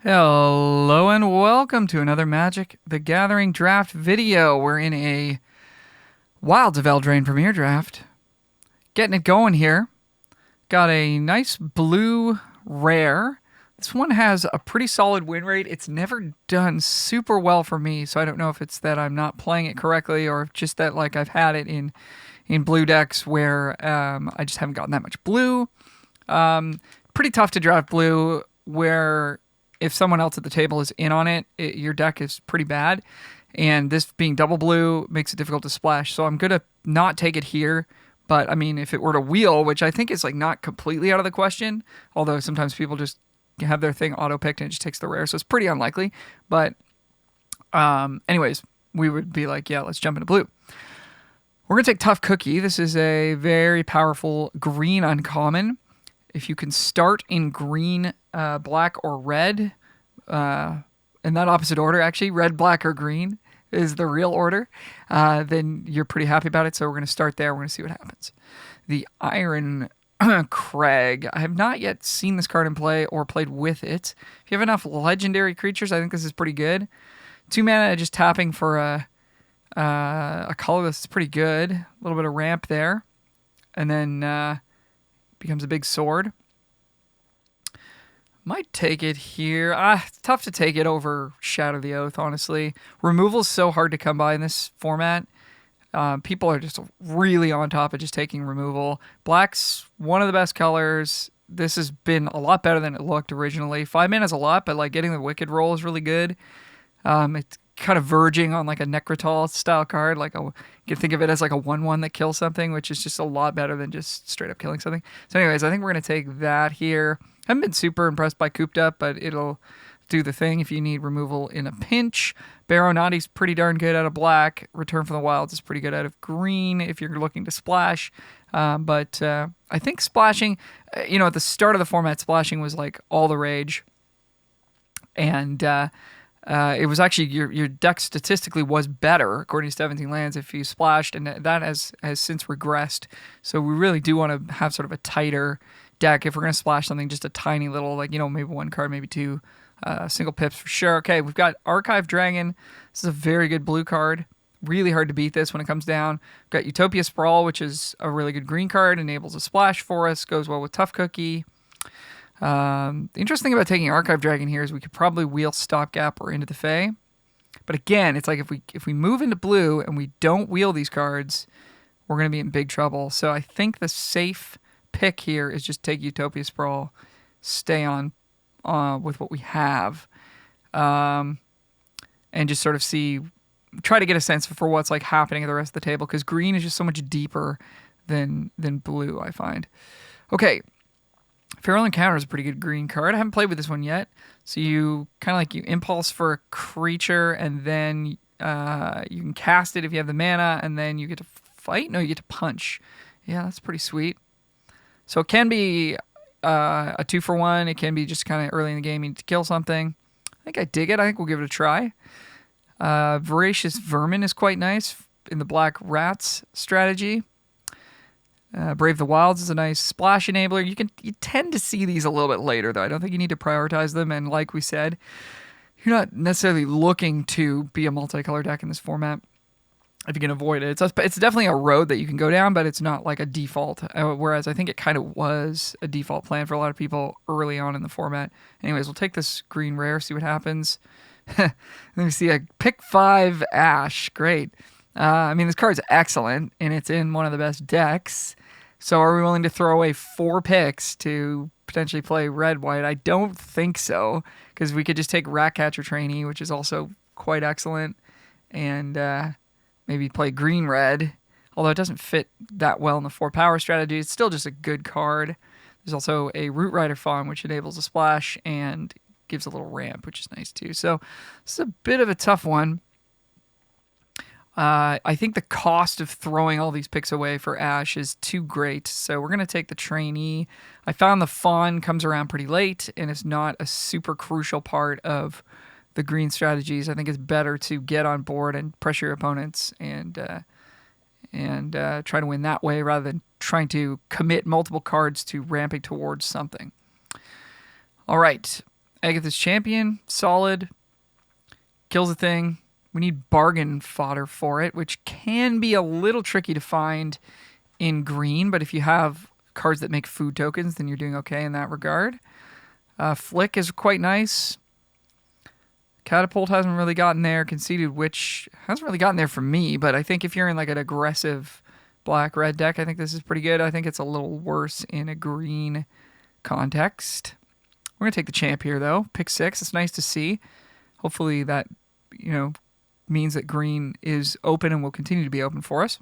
Hello and welcome to another Magic the Gathering draft video. We're in a Wilds of Eldraine Premier draft. Getting it going here. Got a nice blue rare. This one has a pretty solid win rate. It's never done super well for me, so I don't know if it's that I'm not playing it correctly or just that like I've had it in blue decks where I just haven't gotten that much blue. Pretty tough to draft blue where if someone else at the table is in on it, your deck is pretty bad. And this being double blue makes it difficult to splash. So I'm going to not take it here. But I mean, if it were to wheel, which I think is like not completely out of the question, although sometimes people just have their thing auto-picked and it just takes the rare. So it's pretty unlikely. But anyways, we would be like, yeah, let's jump into blue. We're going to take Tough Cookie. This is a very powerful green uncommon. If you can start in green, black, or red, in that opposite order, actually, red, black, or green is the real order, then you're pretty happy about it. So we're going to start there. We're going to see what happens. The Iron Crag. I have not yet seen this card in play or played with it. If you have enough legendary creatures, I think this is pretty good. 2 mana, just tapping for a colorless is pretty good. A little bit of ramp there. And then becomes a big sword. Might take it here. It's tough to take it over Shadow the Oath, honestly. Removal's so hard to come by in this format. People are just really on top of just taking removal. Black's one of the best colors. This has been a lot better than it looked originally. 5 mana is a lot, but like getting the Wicked roll is really good. It's kind of verging on like a Necrotal style card. You can think of it as like a 1/1 that kills something, which is just a lot better than just straight up killing something. So anyways, I think we're going to take that here. Haven't been super impressed by Cooped Up, but it'll do the thing if you need removal in a pinch. Baronati's pretty darn good out of black. Return from the Wilds is pretty good out of green if you're looking to splash. But I think splashing, at the start of the format, splashing was like all the rage. And it was actually your deck statistically was better according to 17 lands if you splashed, and that has since regressed. So we really do want to have sort of a tighter deck if we're going to splash something, just a tiny little, maybe 1 card, maybe 2 single pips for sure. Okay, we've got Archive Dragon. This is a very good blue card. Really hard to beat this when it comes down. We've got Utopia Sprawl, which is a really good green card, enables a splash for us, goes well with Tough Cookie. The interesting thing about taking Archive Dragon here is we could probably wheel Stopgap or Into the Fey. But again, it's like if we move into blue and we don't wheel these cards, we're going to be in big trouble. So I think the safe pick here is just take Utopia Sprawl, stay on with what we have, and just sort of try to get a sense for what's like happening at the rest of the table, because green is just so much deeper than blue, I find. Okay. Feral Encounter is a pretty good green card. I haven't played with this one yet. So you kind of you impulse for a creature, and then you can cast it if you have the mana, and then you get to fight? No, you get to punch. Yeah, that's pretty sweet. So it can be a 2-for-1. It can be just kind of early in the game you need to kill something. I think I dig it. I think we'll give it a try. Voracious Vermin is quite nice in the Black Rats strategy. Brave the Wilds is a nice splash enabler. You tend to see these a little bit later, though. I don't think you need to prioritize them. And like we said, you're not necessarily looking to be a multicolor deck in this format if you can avoid it. It's definitely a road that you can go down, but it's not like a default. Whereas I think it kind of was a default plan for a lot of people early on in the format. Anyways, we'll take this green rare, see what happens. Let me see. A pick 5 Ash. Great. This card's excellent, and it's in one of the best decks. So are we willing to throw away 4 picks to potentially play red-white? I don't think so, because we could just take Ratcatcher Trainee, which is also quite excellent, and maybe play green-red, although it doesn't fit that well in the 4-power strategy. It's still just a good card. There's also a Root Rider Fawn, which enables a splash and gives a little ramp, which is nice too. So this is a bit of a tough one. I think the cost of throwing all these picks away for Ash is too great, so we're going to take the Trainee. I found the Fawn comes around pretty late, and it's not a super crucial part of the green strategies. I think it's better to get on board and pressure your opponents and try to win that way rather than trying to commit multiple cards to ramping towards something. All right. Agatha's Champion, solid. Kills a thing. We need bargain fodder for it, which can be a little tricky to find in green, but if you have cards that make food tokens, then you're doing okay in that regard. Flick is quite nice. Catapult hasn't really gotten there. Conceded Witch hasn't really gotten there for me, but I think if you're in like an aggressive black-red deck, I think this is pretty good. I think it's a little worse in a green context. We're going to take the champ here, though. Pick 6. It's nice to see. Hopefully that, means that green is open and will continue to be open for us.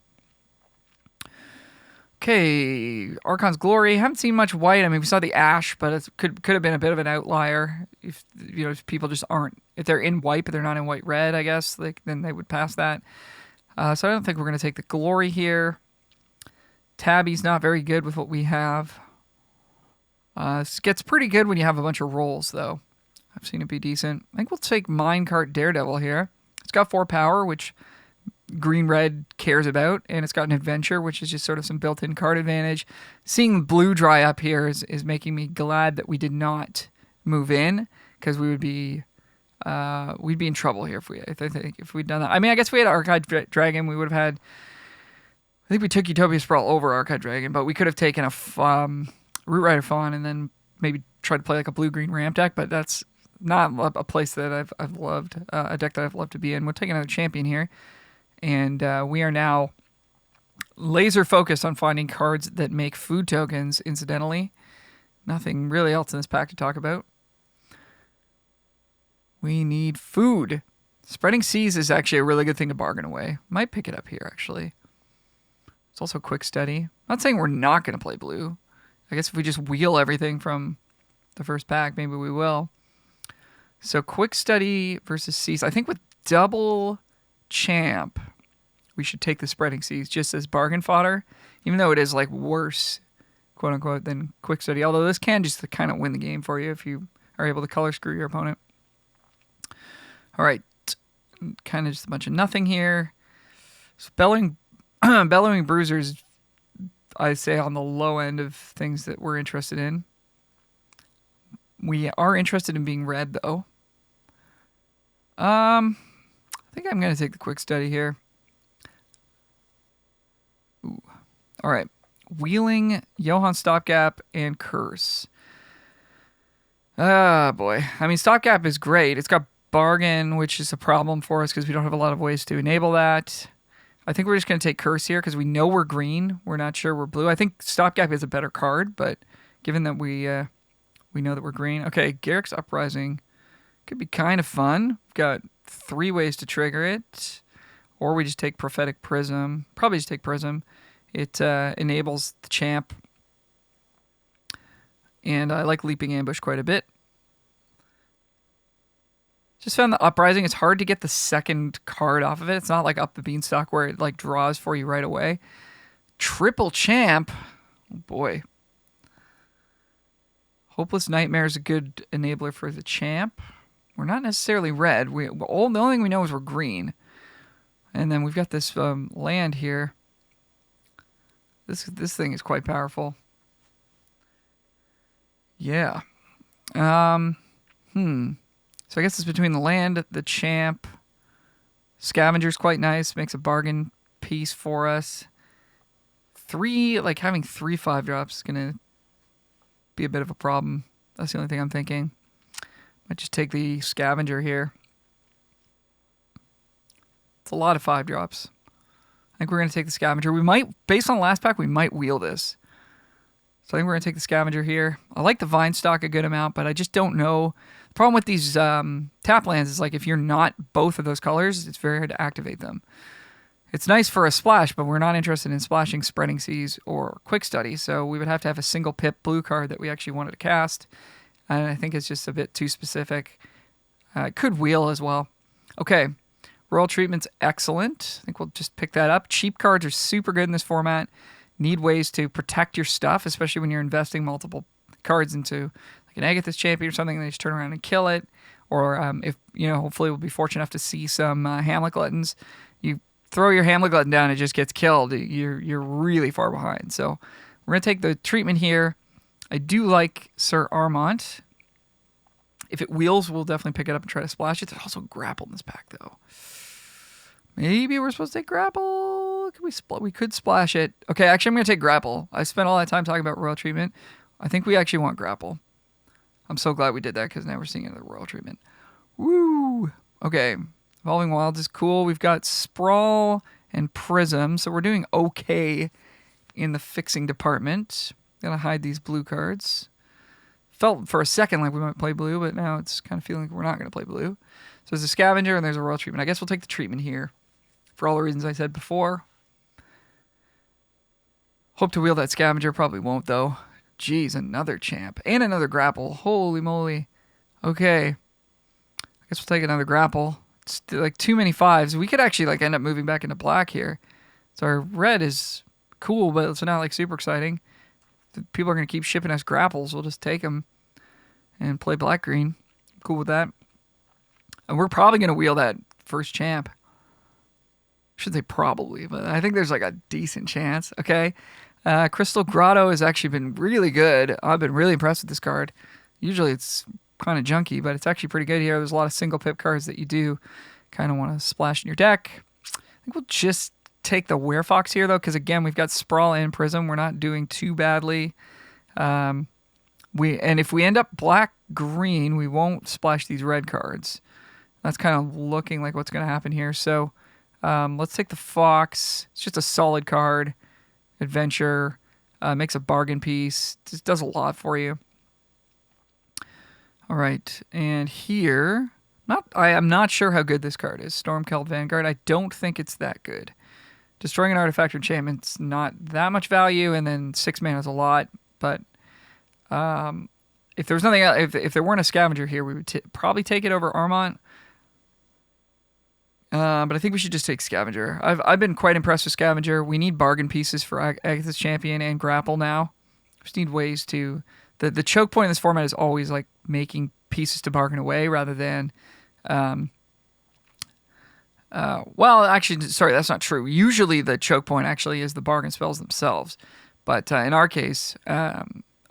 Okay, Archon's Glory. Haven't seen much white. I mean, we saw the ash, but it could have been a bit of an outlier if if people just aren't, if they're in white but they're not in white red, I guess, then they would pass that. So I don't think we're going to take the Glory here. Tabby's not very good with what we have. It gets pretty good when you have a bunch of rolls, though. I've seen it be decent. I think we'll take Minecart Daredevil here. It's got 4 power, which green-red cares about, and it's got an adventure, which is just sort of some built-in card advantage. Seeing blue dry up here is making me glad that we did not move in, because we would be we'd be in trouble here if we'd done that. I mean, I guess if we had Archive Dragon, we would have had. I think we took Utopia Sprawl over Archive Dragon, but we could have taken a Root Rider Fawn and then maybe tried to play like a blue-green ramp deck, but that's not a place that I've loved, a deck that I've loved to be in. We'll take another champion here. And we are now laser focused on finding cards that make food tokens, incidentally. Nothing really else in this pack to talk about. We need food. Spreading Seas is actually a really good thing to bargain away. Might pick it up here, actually. It's also quick study. Not saying we're not going to play blue. I guess if we just wheel everything from the first pack, maybe we will. So quick study versus Seas. I think with double champ, we should take the Spreading Seas just as bargain fodder, even though it is like worse, quote unquote, than quick study. Although this can just kind of win the game for you if you are able to color screw your opponent. All right, kind of just a bunch of nothing here. So Bellowing Bruisers, I say on the low end of things that we're interested in. We are interested in being red though. I think I'm going to take the quick study here. Ooh. All right. Wheeling, Johann Stopgap, and Curse. Ah, boy. I mean, Stopgap is great. It's got Bargain, which is a problem for us because we don't have a lot of ways to enable that. I think we're just going to take Curse here because we know we're green. We're not sure we're blue. I think Stopgap is a better card, but given that we know that we're green. Okay, Garrick's Uprising could be kind of fun. We've got 3 ways to trigger it. Or we just take Prophetic Prism. Probably just take Prism. It enables the champ. And I like Leaping Ambush quite a bit. Just found the Uprising. It's hard to get the second card off of it. It's not like Up the Beanstalk where it like draws for you right away. Triple Champ. Oh boy. Hopeless Nightmare is a good enabler for the champ. We're not necessarily red. The only thing we know is we're green. And then we've got this land here. This thing is quite powerful. Yeah. So I guess it's between the land, the champ. Scavenger's quite nice. Makes a bargain piece for us. Having 3 5-drops is going to be a bit of a problem. That's the only thing I'm thinking. Might just take the Scavenger here. It's a lot of 5-drops. I think we're going to take the Scavenger. We might, based on last pack, we might wheel this. So I think we're going to take the Scavenger here. I like the Vine Stock a good amount, but I just don't know. The problem with these tap lands is like if you're not both of those colors, it's very hard to activate them. It's nice for a splash, but we're not interested in splashing Spreading Seas or Quick Study, so we would have to have a single pip blue card that we actually wanted to cast. And I think it's just a bit too specific. It could wheel as well. Okay. Royal Treatment's excellent. I think we'll just pick that up. Cheap cards are super good in this format. Need ways to protect your stuff, especially when you're investing multiple cards into like an Agatha's Champion or something, and they just turn around and kill it. Or if, hopefully we'll be fortunate enough to see some Hamlet Gluttons. You throw your Hamlet Glutton down, it just gets killed. You're really far behind. So we're going to take the treatment here. I do like Sir Armont. If it wheels, we'll definitely pick it up and try to splash it. There's also grapple in this pack, though. Maybe we're supposed to take grapple. We could splash it. Okay, actually, I'm going to take grapple. I spent all that time talking about royal treatment. I think we actually want grapple. I'm so glad we did that because now we're seeing another royal treatment. Woo! Okay, Evolving Wilds is cool. We've got Sprawl and Prism, so we're doing okay in the fixing department. Gonna hide these blue cards. Felt for a second like we might play blue, but now it's kind of feeling like we're not going to play blue. So there's a Scavenger and there's a royal treatment. I guess we'll take the treatment here for all the reasons I said before. Hope to wheel that Scavenger. Probably won't, though. Jeez, another champ. And another grapple. Holy moly. Okay. I guess we'll take another grapple. It's like too many fives. We could actually like end up moving back into black here. So our red is cool, but it's not like super exciting. People are going to keep shipping us grapples. We'll just take them and play black-green. Cool with that. And we're probably going to wheel that first champ. I should say probably, but I think there's like a decent chance. Okay. Crystal Grotto has actually been really good. I've been really impressed with this card. Usually it's kind of junky, but it's actually pretty good here. There's a lot of single pip cards that you do kind of want to splash in your deck. I think we'll just take the Werefox here, though, because, again, we've got Sprawl and Prism. We're not doing too badly. And if we end up black-green, we won't splash these red cards. That's kind of looking like what's going to happen here. So let's take the Fox. It's just a solid card. Adventure. Makes a bargain piece. Just does a lot for you. All right. And here, I am not sure how good this card is. Stormceld Vanguard. I don't think it's that good. Destroying an artifact or enchantment's not that much value, and then 6 mana is a lot. But if there was nothing else, if there weren't a Scavenger here, we would probably take it over Armont. But I think we should just take Scavenger. I've been quite impressed with Scavenger. We need bargain pieces for Agatha's Champion and Grapple now. We just need ways to... The choke point in this format is always like making pieces to bargain away rather than... well, actually, sorry, that's not true. Usually the choke point actually is the bargain spells themselves. But in our case,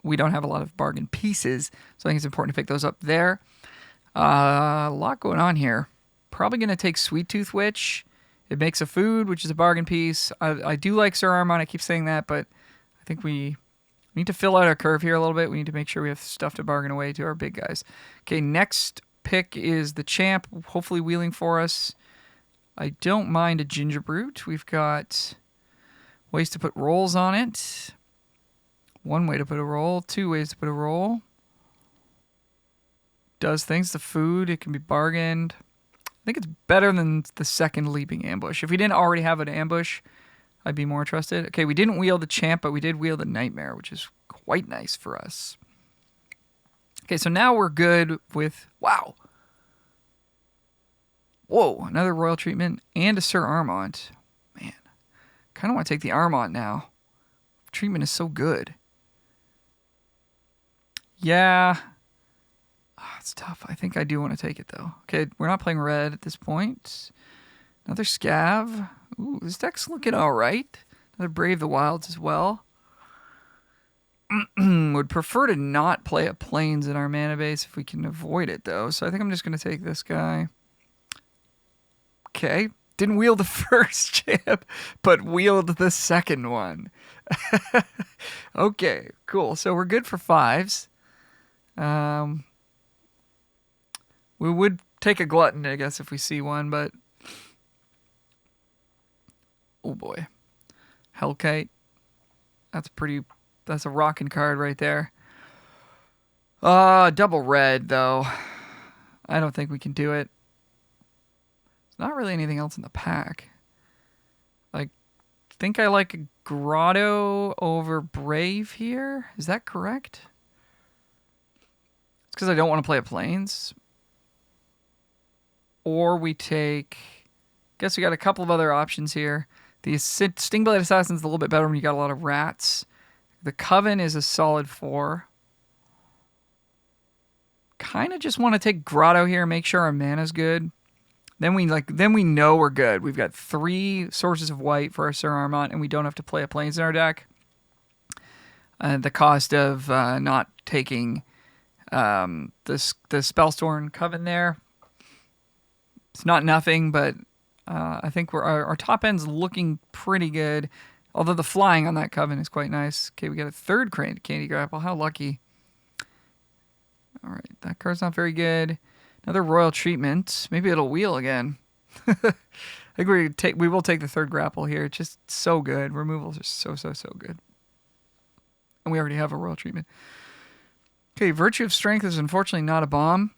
we don't have a lot of bargain pieces, so I think it's important to pick those up there. A lot going on here. Probably going to take Sweet Tooth Witch. It makes a food, which is a bargain piece. I do like Sir Armont. I keep saying that, but I think we need to fill out our curve here a little bit. We need to make sure we have stuff to bargain away to our big guys. Okay, next pick is the Champ, hopefully wheeling for us. I don't mind a Ginger Brute. We've got ways to put rolls on it. One way to put a roll. 2 ways to put a roll. Does things to food. It can be bargained. I think it's better than the second Leaping Ambush. If we didn't already have an ambush, I'd be more interested. Okay, we didn't wheel the Champ, but we did wheel the Nightmare, which is quite nice for us. Okay, so now we're good with... Wow. Whoa, another Royal Treatment and a Sir Armont. Man, kind of want to take the Armont now. Treatment is so good. Yeah. It's tough. I think I do want to take it, though. Okay, we're not playing red at this point. Another Scav. Ooh, this deck's looking all right. Another Brave the Wilds as well. Would prefer to not play a Plains in our mana base if we can avoid it, though. So I think I'm just going to take this guy. Okay. Didn't wheel the first champ, but wheeled the second one. Okay, cool. So we're good for 5s. We would take a Glutton, I guess, if we see one, but... Oh, boy. Hellkite. That's a rocking card right there. Double red, though. I don't think we can do it. There's not really anything else in the pack. I think I like a Grotto over Brave here. Is that correct? It's because I don't want to play a Plains. Or we take... Guess we got a couple of other options here. The Stingblade Assassin's a little bit better when you got a lot of rats. The Coven is a solid 4. Kind of just want to take Grotto here, make sure our mana's good. Then we know we're good. We've got 3 sources of white for our Sir Armont, and we don't have to play a Plains in our deck. The cost of not taking The Spellstorm Coven there. It's not nothing, but I think our top end's looking pretty good. Although the flying on that Coven is quite nice. Okay, we got a third Candy Grapple. How lucky. All right, that card's not very good. Another Royal Treatment. Maybe it'll wheel again. I think we will take the third grapple here. It's just so good. Removals are so good. And we already have a Royal Treatment. Okay, Virtue of Strength is unfortunately not a bomb.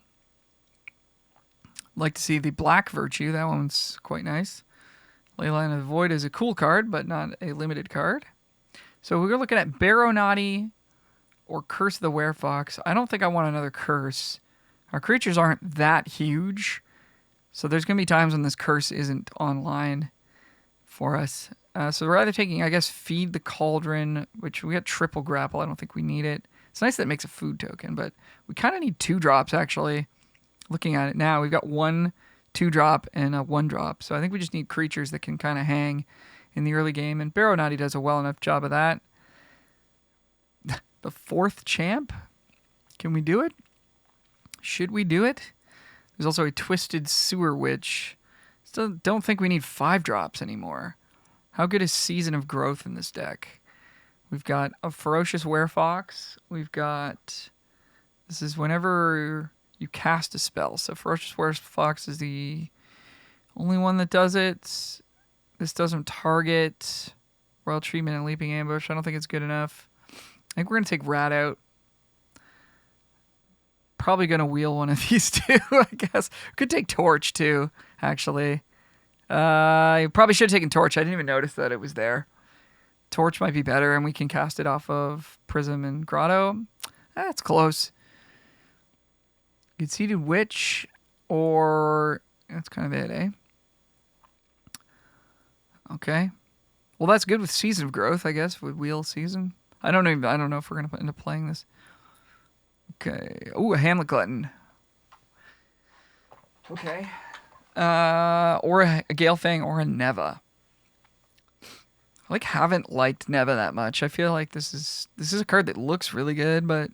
Like to see the Black Virtue. That one's quite nice. Leyline of the Void is a cool card, but not a limited card. So we're looking at Baronati or Curse of the Werefox. I don't think I want another Curse. Our creatures aren't that huge. So there's going to be times when this Curse isn't online for us. So we're either taking, I guess, Feed the Cauldron, which we got triple grapple. I don't think we need it. It's nice that it makes a food token, but we kind of need 2 drops, actually. Looking at it now, we've got 1 2-drop and a 1-drop. So I think we just need creatures that can kind of hang in the early game. And Baronati does a well enough job of that. The 4th champ? Can we do it? Should we do it? There's also a Twisted Sewer Witch. Still don't think we need 5 drops anymore. How good is Season of Growth in this deck? We've got a Ferocious Werefox. We've got... This is whenever you cast a spell. So Ferocious Werefox is the only one that does it. This doesn't target Royal Treatment and Leaping Ambush. I don't think it's good enough. I think we're going to take Rat out. Probably going to wheel one of these two, I guess. Could take Torch, too, actually. I probably should have taken Torch. I didn't even notice that it was there. Torch might be better, and we can cast it off of Prism and Grotto. That's close. Conceited Witch, or... That's kind of it, eh? Okay. Well, that's good with Season of Growth, I guess, with Wheel Season. I don't know if we're going to end up playing this. Okay. Ooh, a Hamlet Glutton. Okay. Or a Galefang or a Neva. I haven't liked Neva that much. I feel like this is a card that looks really good, but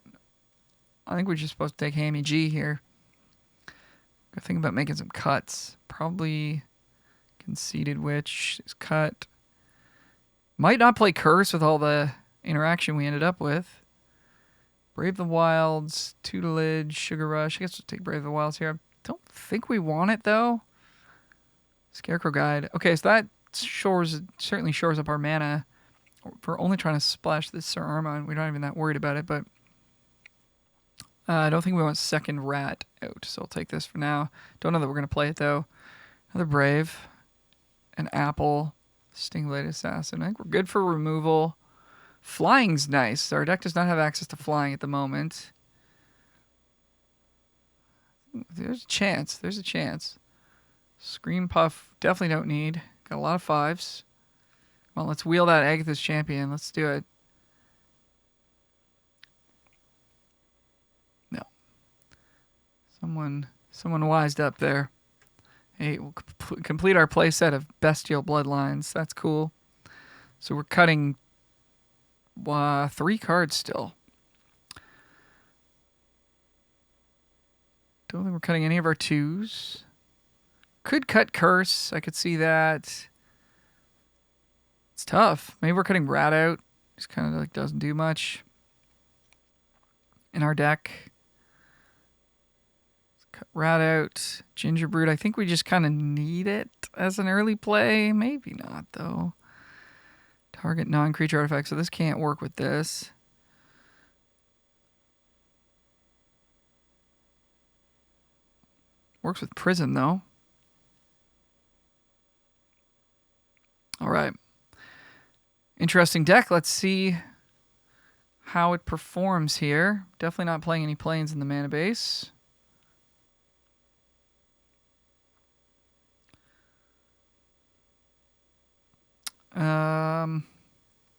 I think we're just supposed to take Hammy G here. Gotta think about making some cuts. Probably Conceited Witch is cut. Might not play Curse with all the interaction we ended up with. Brave the Wilds, Tutelage, Sugar Rush. I guess we'll take Brave the Wilds here. I don't think we want it, though. Scarecrow Guide. Okay, so that certainly shores up our mana. We're only trying to splash this Sir Armand. We're not even that worried about it, but I don't think we want second Rat out, so I'll take this for now. Don't know that we're going to play it, though. Another Brave. An Apple. Stingblade Assassin. I think we're good for removal. Flying's nice. Our deck does not have access to flying at the moment. There's a chance. There's a chance. Scream Puff, definitely don't need. Got a lot of 5s. Well, let's wheel that Agatha's Champion. Let's do it. No. Someone wised up there. Hey, we'll complete our playset of Bestial Bloodlines. That's cool. So we're cutting 3 cards still. Don't think we're cutting any of our 2s. Could cut Curse. I could see that. It's tough. Maybe we're cutting Rat out. Just kind of doesn't do much in our deck. Let's cut Rat out. Gingerbread. I think we just kind of need it as an early play. Maybe not, though. Target non-creature artifact. So this can't work with this. Works with Prism, though. All right. Interesting deck. Let's see how it performs here. Definitely not playing any planes in the mana base.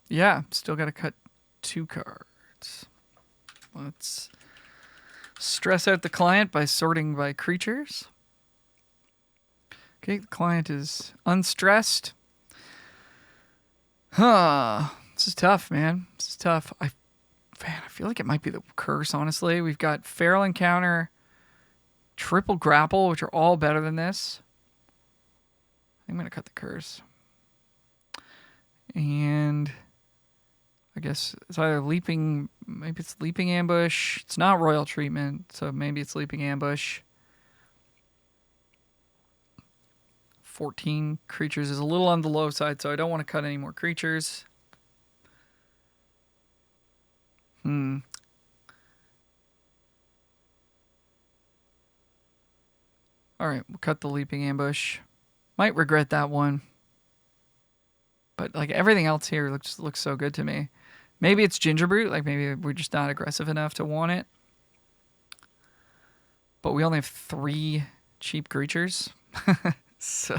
Yeah, still got to cut 2 cards. Let's stress out the client by sorting by creatures. Okay, the client is unstressed. This is tough, man. This is tough. I Man, I feel like it might be the curse, honestly. We've got feral encounter, triple grapple, which are all better than this. I'm going to cut the curse. And I guess it's either leaping, maybe it's leaping ambush. It's not royal treatment, so maybe it's leaping ambush. 14 creatures is a little on the low side, so I don't want to cut any more creatures. All right, we'll cut the leaping ambush. Might regret that one. But like everything else here looks so good to me. Maybe it's Gingerbrute, like maybe we're just not aggressive enough to want it. But we only have 3 cheap creatures. So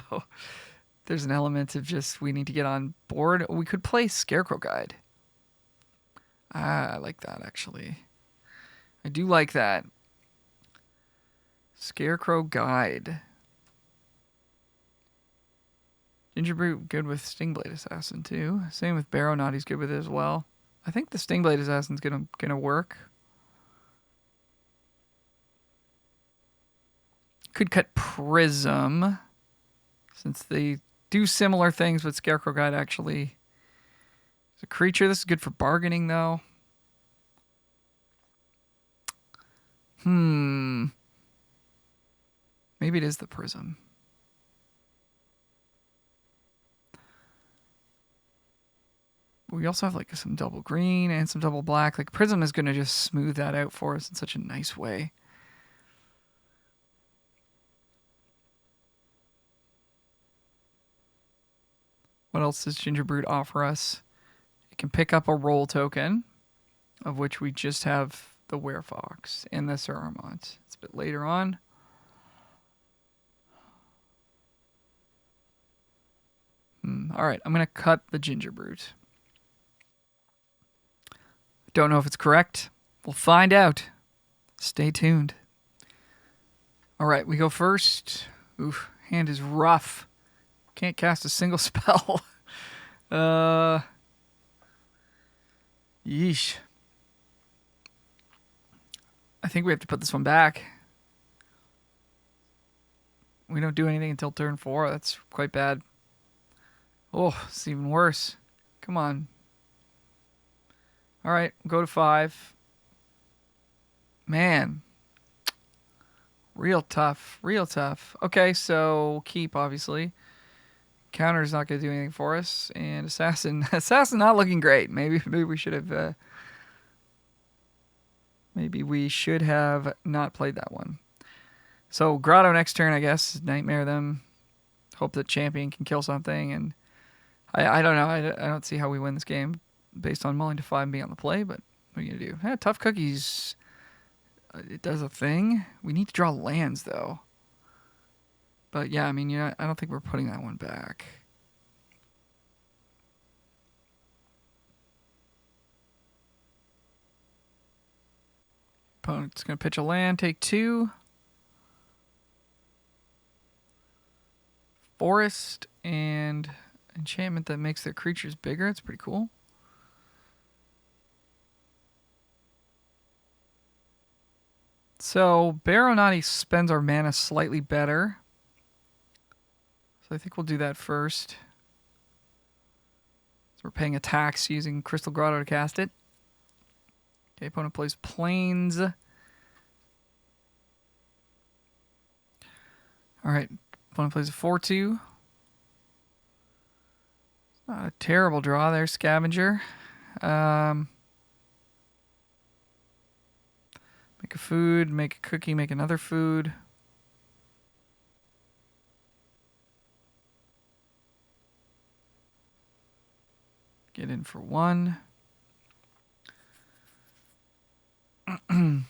there's an element of just we need to get on board. We could play Scarecrow Guide. I like that, actually. I do like that. Scarecrow Guide. Gingerbrute good with Stingblade Assassin too. Same with Barrow-Naughty's good with it as well. I think the Stingblade Assassin's gonna work. Could cut Prism, since they do similar things, but Scarecrow Guide actually is a creature. This is good for bargaining, though. Maybe it is the Prism. We also have like some double green and some double black. Like Prism is going to just smooth that out for us in such a nice way. What else does Gingerbrute offer us? It can pick up a roll token, of which we just have the Werefox and the Saramont. It's a bit later on. All right, I'm going to cut the Gingerbrute. Don't know if it's correct. We'll find out. Stay tuned. All right, we go first. Oof, hand is rough. Can't cast a single spell. Yeesh. I think we have to put this one back. We don't do anything until turn 4. That's quite bad. Oh, it's even worse. Come on. All right, go to 5. Man. Real tough. Real tough. Okay, so keep, obviously. Counter's not going to do anything for us. And Assassin. Assassin not looking great. Maybe we should have... maybe we should have not played that one. So Grotto next turn, I guess. Nightmare them. Hope that Champion can kill something. And I don't know. I don't see how we win this game based on mulling to 5 and being on the play. But what are you going to do? Tough Cookies. It does a thing. We need to draw lands, though. But yeah, I mean, I don't think we're putting that one back. Opponent's going to pitch a land, take 2. Forest and enchantment that makes their creatures bigger. It's pretty cool. So Barrow-Naughty spends our mana slightly better. So I think we'll do that first. So we're paying a tax using Crystal Grotto to cast it. Okay, opponent plays Plains. All right, opponent plays a 4-2. Not a terrible draw there, Scavenger. Make a food, make a cookie, make another food. Get in for 1. Opponent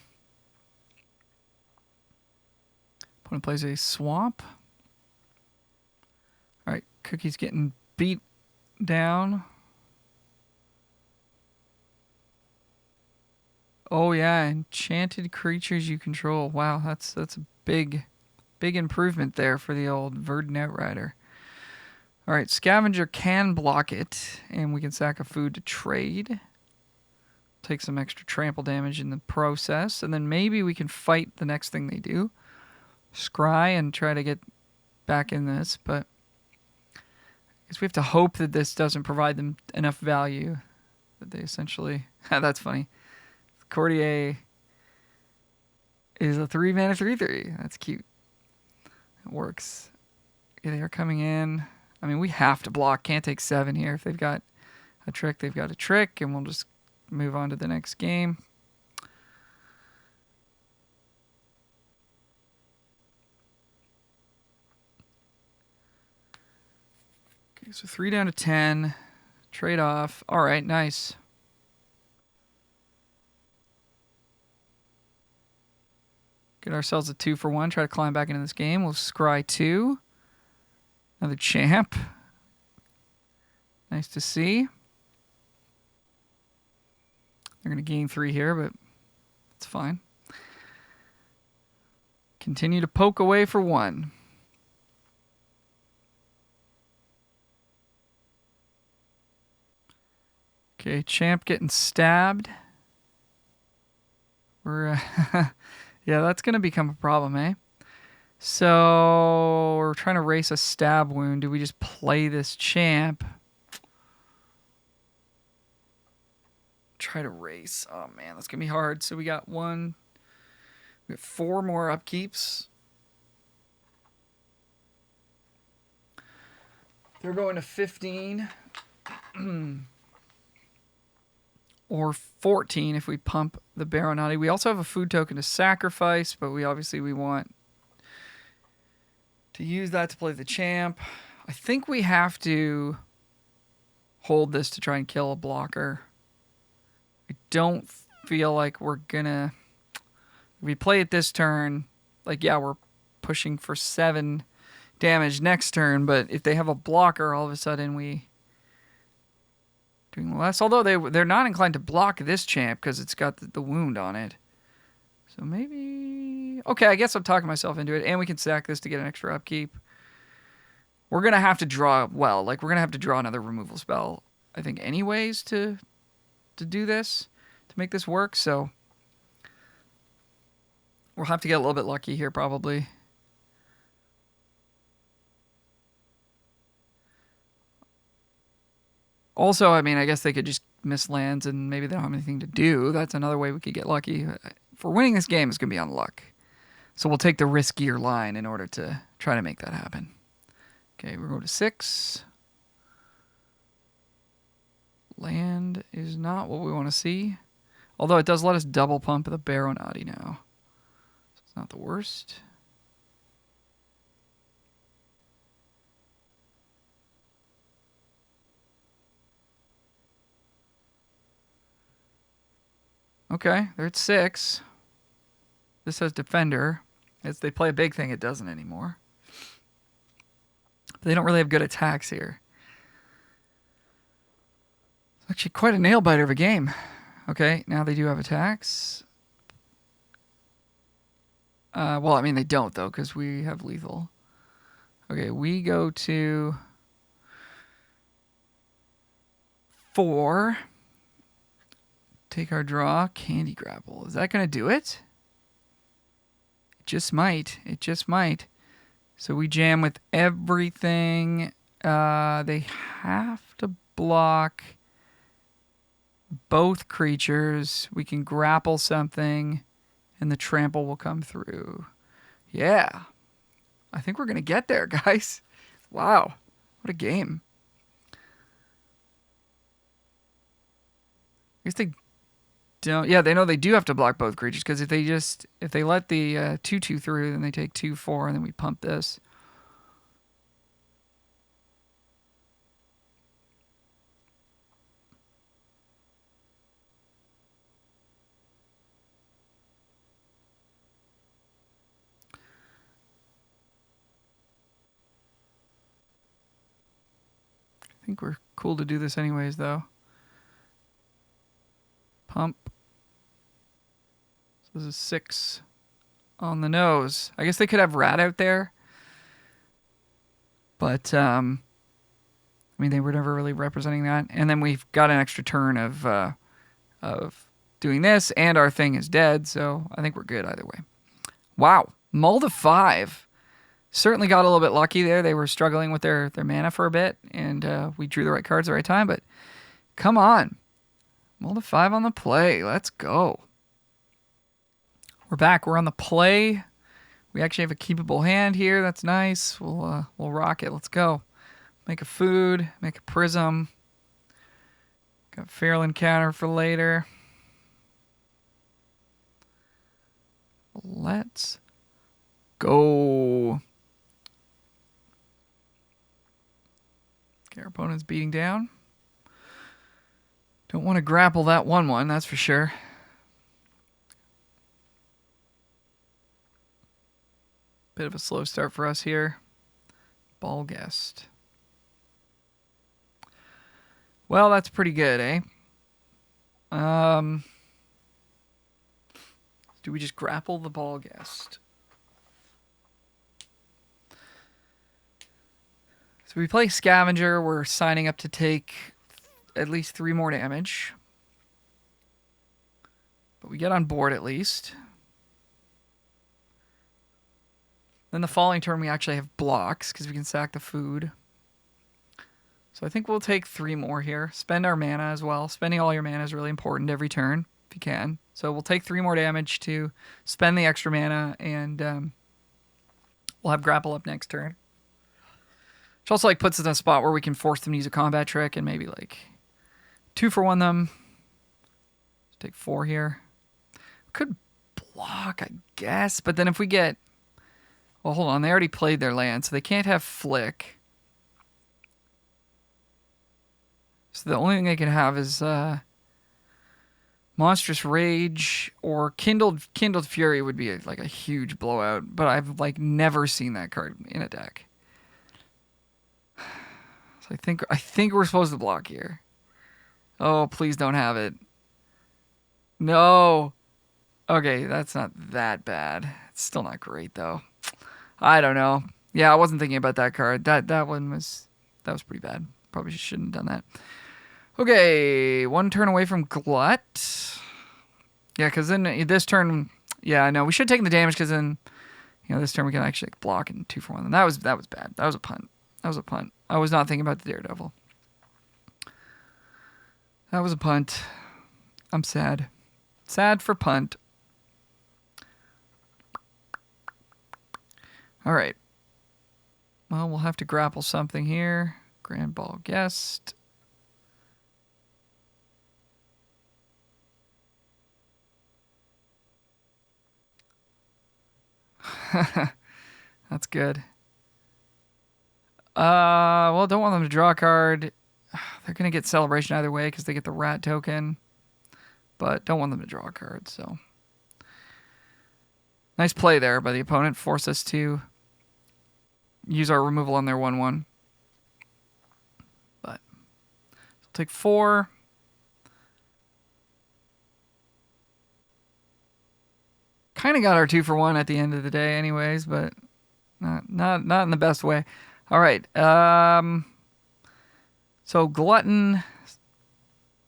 plays a swamp. All right, Cookie's getting beat down. Oh yeah, enchanted creatures you control. Wow, that's a big improvement there for the old Verdant Outrider. All right, Scavenger can block it, and we can sack a food to trade. take some extra trample damage in the process, and then maybe we can fight the next thing they do. Scry and try to get back in this, but I guess we have to hope that this doesn't provide them enough value that they essentially... That's funny. Courtier is a 3-mana 3/3. That's cute. It works. Okay, they are coming in. I mean, we have to block. Can't take 7 here. If they've got a trick, they've got a trick, and we'll just move on to the next game. Okay, so 3 down to 10. Trade off. All right, nice. Get ourselves a 2-for-1. Try to climb back into this game. We'll scry 2. Another champ. Nice to see. They're going to gain 3 here, but it's fine. Continue to poke away for 1. Okay, champ getting stabbed. We're... yeah, that's going to become a problem, eh? So we're trying to race a stab wound. Do we just play this champ? Try to race. Oh, man, that's going to be hard. So we got 4 more upkeeps. They're going to 15. Or 14 if we pump the Baronati. We also have a food token to sacrifice, but we want to use that to play the champ. I think we have to hold this to try and kill a blocker. I don't feel like we're gonna... If we play it this turn, like, yeah, we're pushing for 7 damage next turn, but if they have a blocker, all of a sudden we... doing less. Although they're not inclined to block this champ because it's got the wound on it. So maybe... Okay, I guess I'm talking myself into it. And we can sack this to get an extra upkeep. We're going to have to draw... Well, like, we're going to have to draw another removal spell, I think, anyways, to do this. To make this work, so... We'll have to get a little bit lucky here, probably. Also, I mean, I guess they could just miss lands and maybe they don't have anything to do. That's another way we could get lucky. For winning this game, it's going to be on luck. So we'll take the riskier line in order to try to make that happen. Okay, we'll go to 6. Land is not what we want to see. Although it does let us double pump the Baronati now. So it's not the worst. Okay, they're at 6. This has Defender. As they play a big thing, it doesn't anymore. But they don't really have good attacks here. It's actually quite a nail-biter of a game. Okay, now they do have attacks. Well, I mean, they don't, though, because we have lethal. Okay, we go to 4. Take our draw. Candy Grapple. Is that going to do it? It just might. It just might. So we jam with everything. They have to block both creatures. We can grapple something, and the trample will come through. Yeah. I think we're going to get there, guys. Wow. What a game. I guess they don't... Yeah, they know they do have to block both creatures, because if they let the 2/2 through, then they take 2/4, and then we pump this. I think we're cool to do this anyways, though. Pump. So this is 6 on the nose. I guess they could have Rat out there. But, I mean, they were never really representing that. And then we've got an extra turn of doing this, and our thing is dead, so I think we're good either way. Wow. Mull to 5. Certainly got a little bit lucky there. They were struggling with their mana for a bit, and we drew the right cards at the right time, but come on. Mull to 5 on the play. Let's go. We're back. We're on the play. We actually have a keepable hand here. That's nice. We'll rock it. Let's go. Make a food. Make a prism. Got feral encounter for later. Let's go. Okay, our opponent's beating down. Don't want to grapple that 1/1, that's for sure. Bit of a slow start for us here. Ball guest. Well, that's pretty good, eh? Do we just grapple the ball guest? So we play Scavenger. We're signing up to take at least 3 more damage. But we get on board at least. Then the following turn we actually have blocks because we can sack the food. So I think we'll take 3 more here. Spend our mana as well. Spending all your mana is really important every turn if you can. So we'll take 3 more damage to spend the extra mana, and we'll have grapple up next turn. Which also like puts us in a spot where we can force them to use a combat trick and maybe like 2-for-1 them. Let's take 4 here. Could block, I guess, but then if we get... Well, hold on. They already played their land, so they can't have Flick. So the only thing they can have is Monstrous Rage or Kindled Fury would be like a huge blowout, but I've like never seen that card in a deck. So I think we're supposed to block here. Oh, please don't have it. No. Okay, that's not that bad. It's still not great though. I don't know. Yeah, I wasn't thinking about that card. That was pretty bad. Probably shouldn't have done that. Okay, 1 turn away from Glut. Yeah, because then this turn, yeah, I know we should have taken the damage because then, this turn we can actually block and 2-for-1. And that was bad. That was a punt. I was not thinking about the Daredevil. That was a punt. I'm sad. Sad for punt. All right. Well, we'll have to grapple something here. Grand Ball Guest. That's good. Well, don't want them to draw a card. They're going to get Celebration either way because they get the rat token. But don't want them to draw a card, so. Nice play there by the opponent. Force us to use our removal on their 1/1. But we'll take 4. Kind of got our 2-for-1 at the end of the day anyways, but not in the best way. All right. So Glutton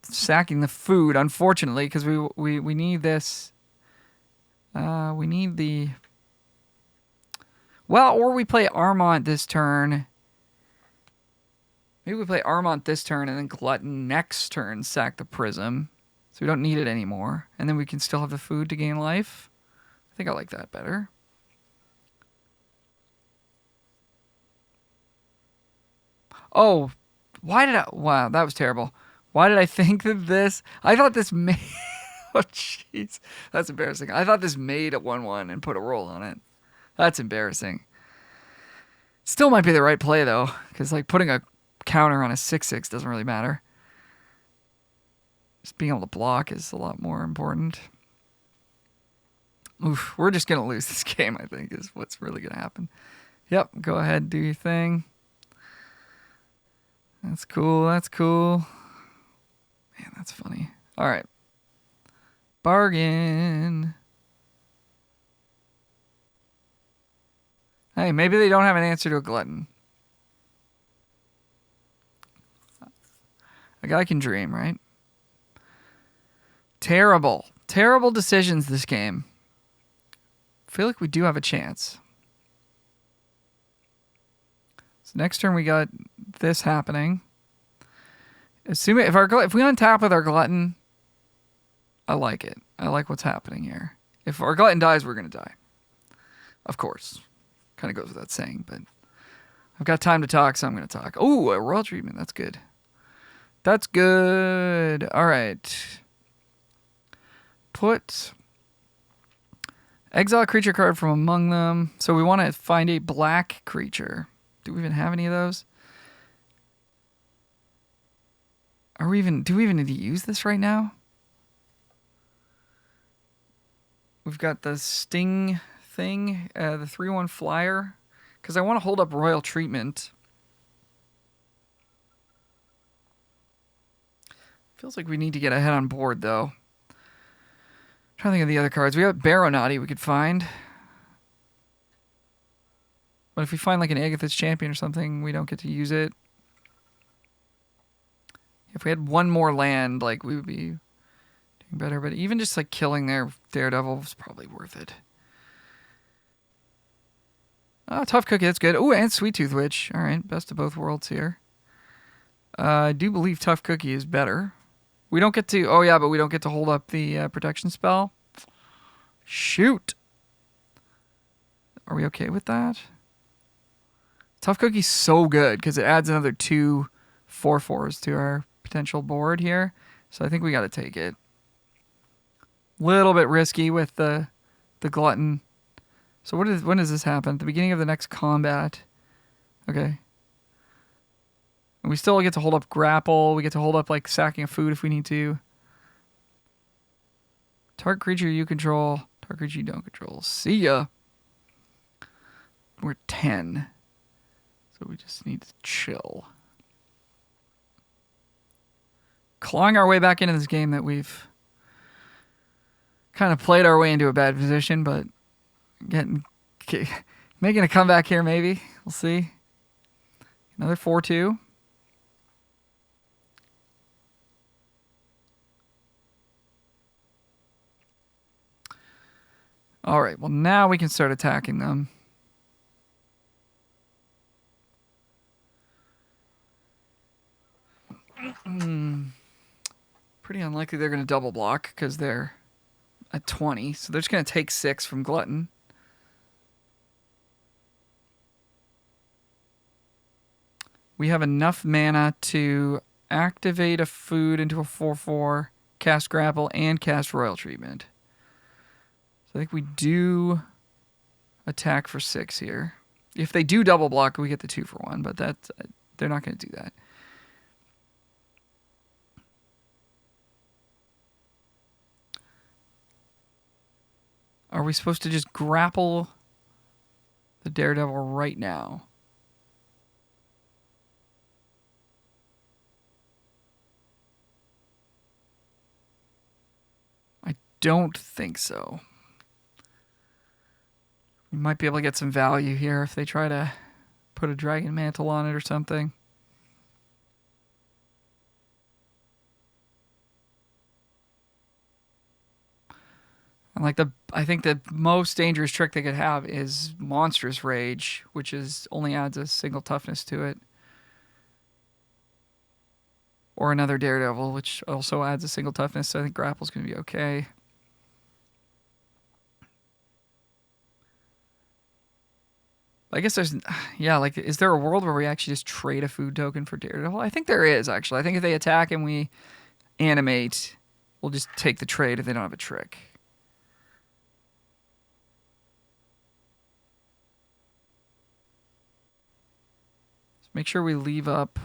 sacking the food, unfortunately, because we need this. We need the... Well, or we play Armont this turn. Maybe we play Armont this turn and then Glutton next turn sack the Prism. So we don't need it anymore. And then we can still have the food to gain life. I think I like that better. Oh, why did I... Wow, that was terrible. Why did I think that this... I thought this made... Oh, jeez. That's embarrassing. I thought this made a 1/1 and put a roll on it. That's embarrassing. Still might be the right play, though, because like putting a counter on a 6/6 doesn't really matter. Just being able to block is a lot more important. Oof, we're just going to lose this game, I think, is what's really going to happen. Yep, go ahead, do your thing. That's cool, that's cool. Man, that's funny. All right. Bargain. Hey, maybe they don't have an answer to a glutton. A guy can dream, right? Terrible. Terrible decisions this game. I feel like we do have a chance. So next turn we got this happening. Assuming if we untap with our glutton, I like it. I like what's happening here. If our glutton dies, we're gonna die. Of course. Kind of goes without saying, but I've got time to talk, so I'm gonna talk. Oh, a royal treatment. That's good. That's good. All right. Put exile a creature card from among them. So we want to find a black creature. Do we even have any of those? Do we even need to use this right now? We've got the Sting thing, the 3/1 flyer, because I want to hold up Royal Treatment. Feels like we need to get ahead on board, though. I'm trying to think of the other cards. We got Baronati we could find. But if we find like an Agatha's Champion or something, we don't get to use it. If we had one more land, like we would be doing better. But even just like killing their Daredevil was probably worth it. Oh, Tough Cookie, that's good. Oh, and Sweet Tooth Witch. All right, best of both worlds here. I do believe Tough Cookie is better. We don't get to... Oh, yeah, but we don't get to hold up the protection spell. Shoot. Are we okay with that? Tough Cookie's so good because it adds another 2 4/4s to our potential board here. So I think we got to take it. Little bit risky with the glutton. So when does this happen? At the beginning of the next combat. Okay. And we still get to hold up grapple. We get to hold up like sacking of food if we need to. Target creature you control. Target creature you don't control. See ya. We're 10. So we just need to chill. Clawing our way back into this game that we've kind of played our way into a bad position, but making a comeback here maybe. We'll see. Another 4/2. All right, well now we can start attacking them. Pretty unlikely they're going to double block because they're at 20. So they're just going to take 6 from Glutton. We have enough mana to activate a food into a 4/4, cast Grapple, and cast Royal Treatment. So I think we do attack for 6 here. If they do double block, we get the 2 for 1, but they're not going to do that. Are we supposed to just grapple the Daredevil right now? I don't think so. We might be able to get some value here if they try to put a Dragon Mantle on it or something. And I think the most dangerous trick they could have is Monstrous Rage, which only adds a single toughness to it. Or another Daredevil, which also adds a single toughness, so I think Grapple's going to be okay. I guess is there a world where we actually just trade a food token for Daredevil? I think there is, actually. I think if they attack and we animate, we'll just take the trade if they don't have a trick. So make sure we leave up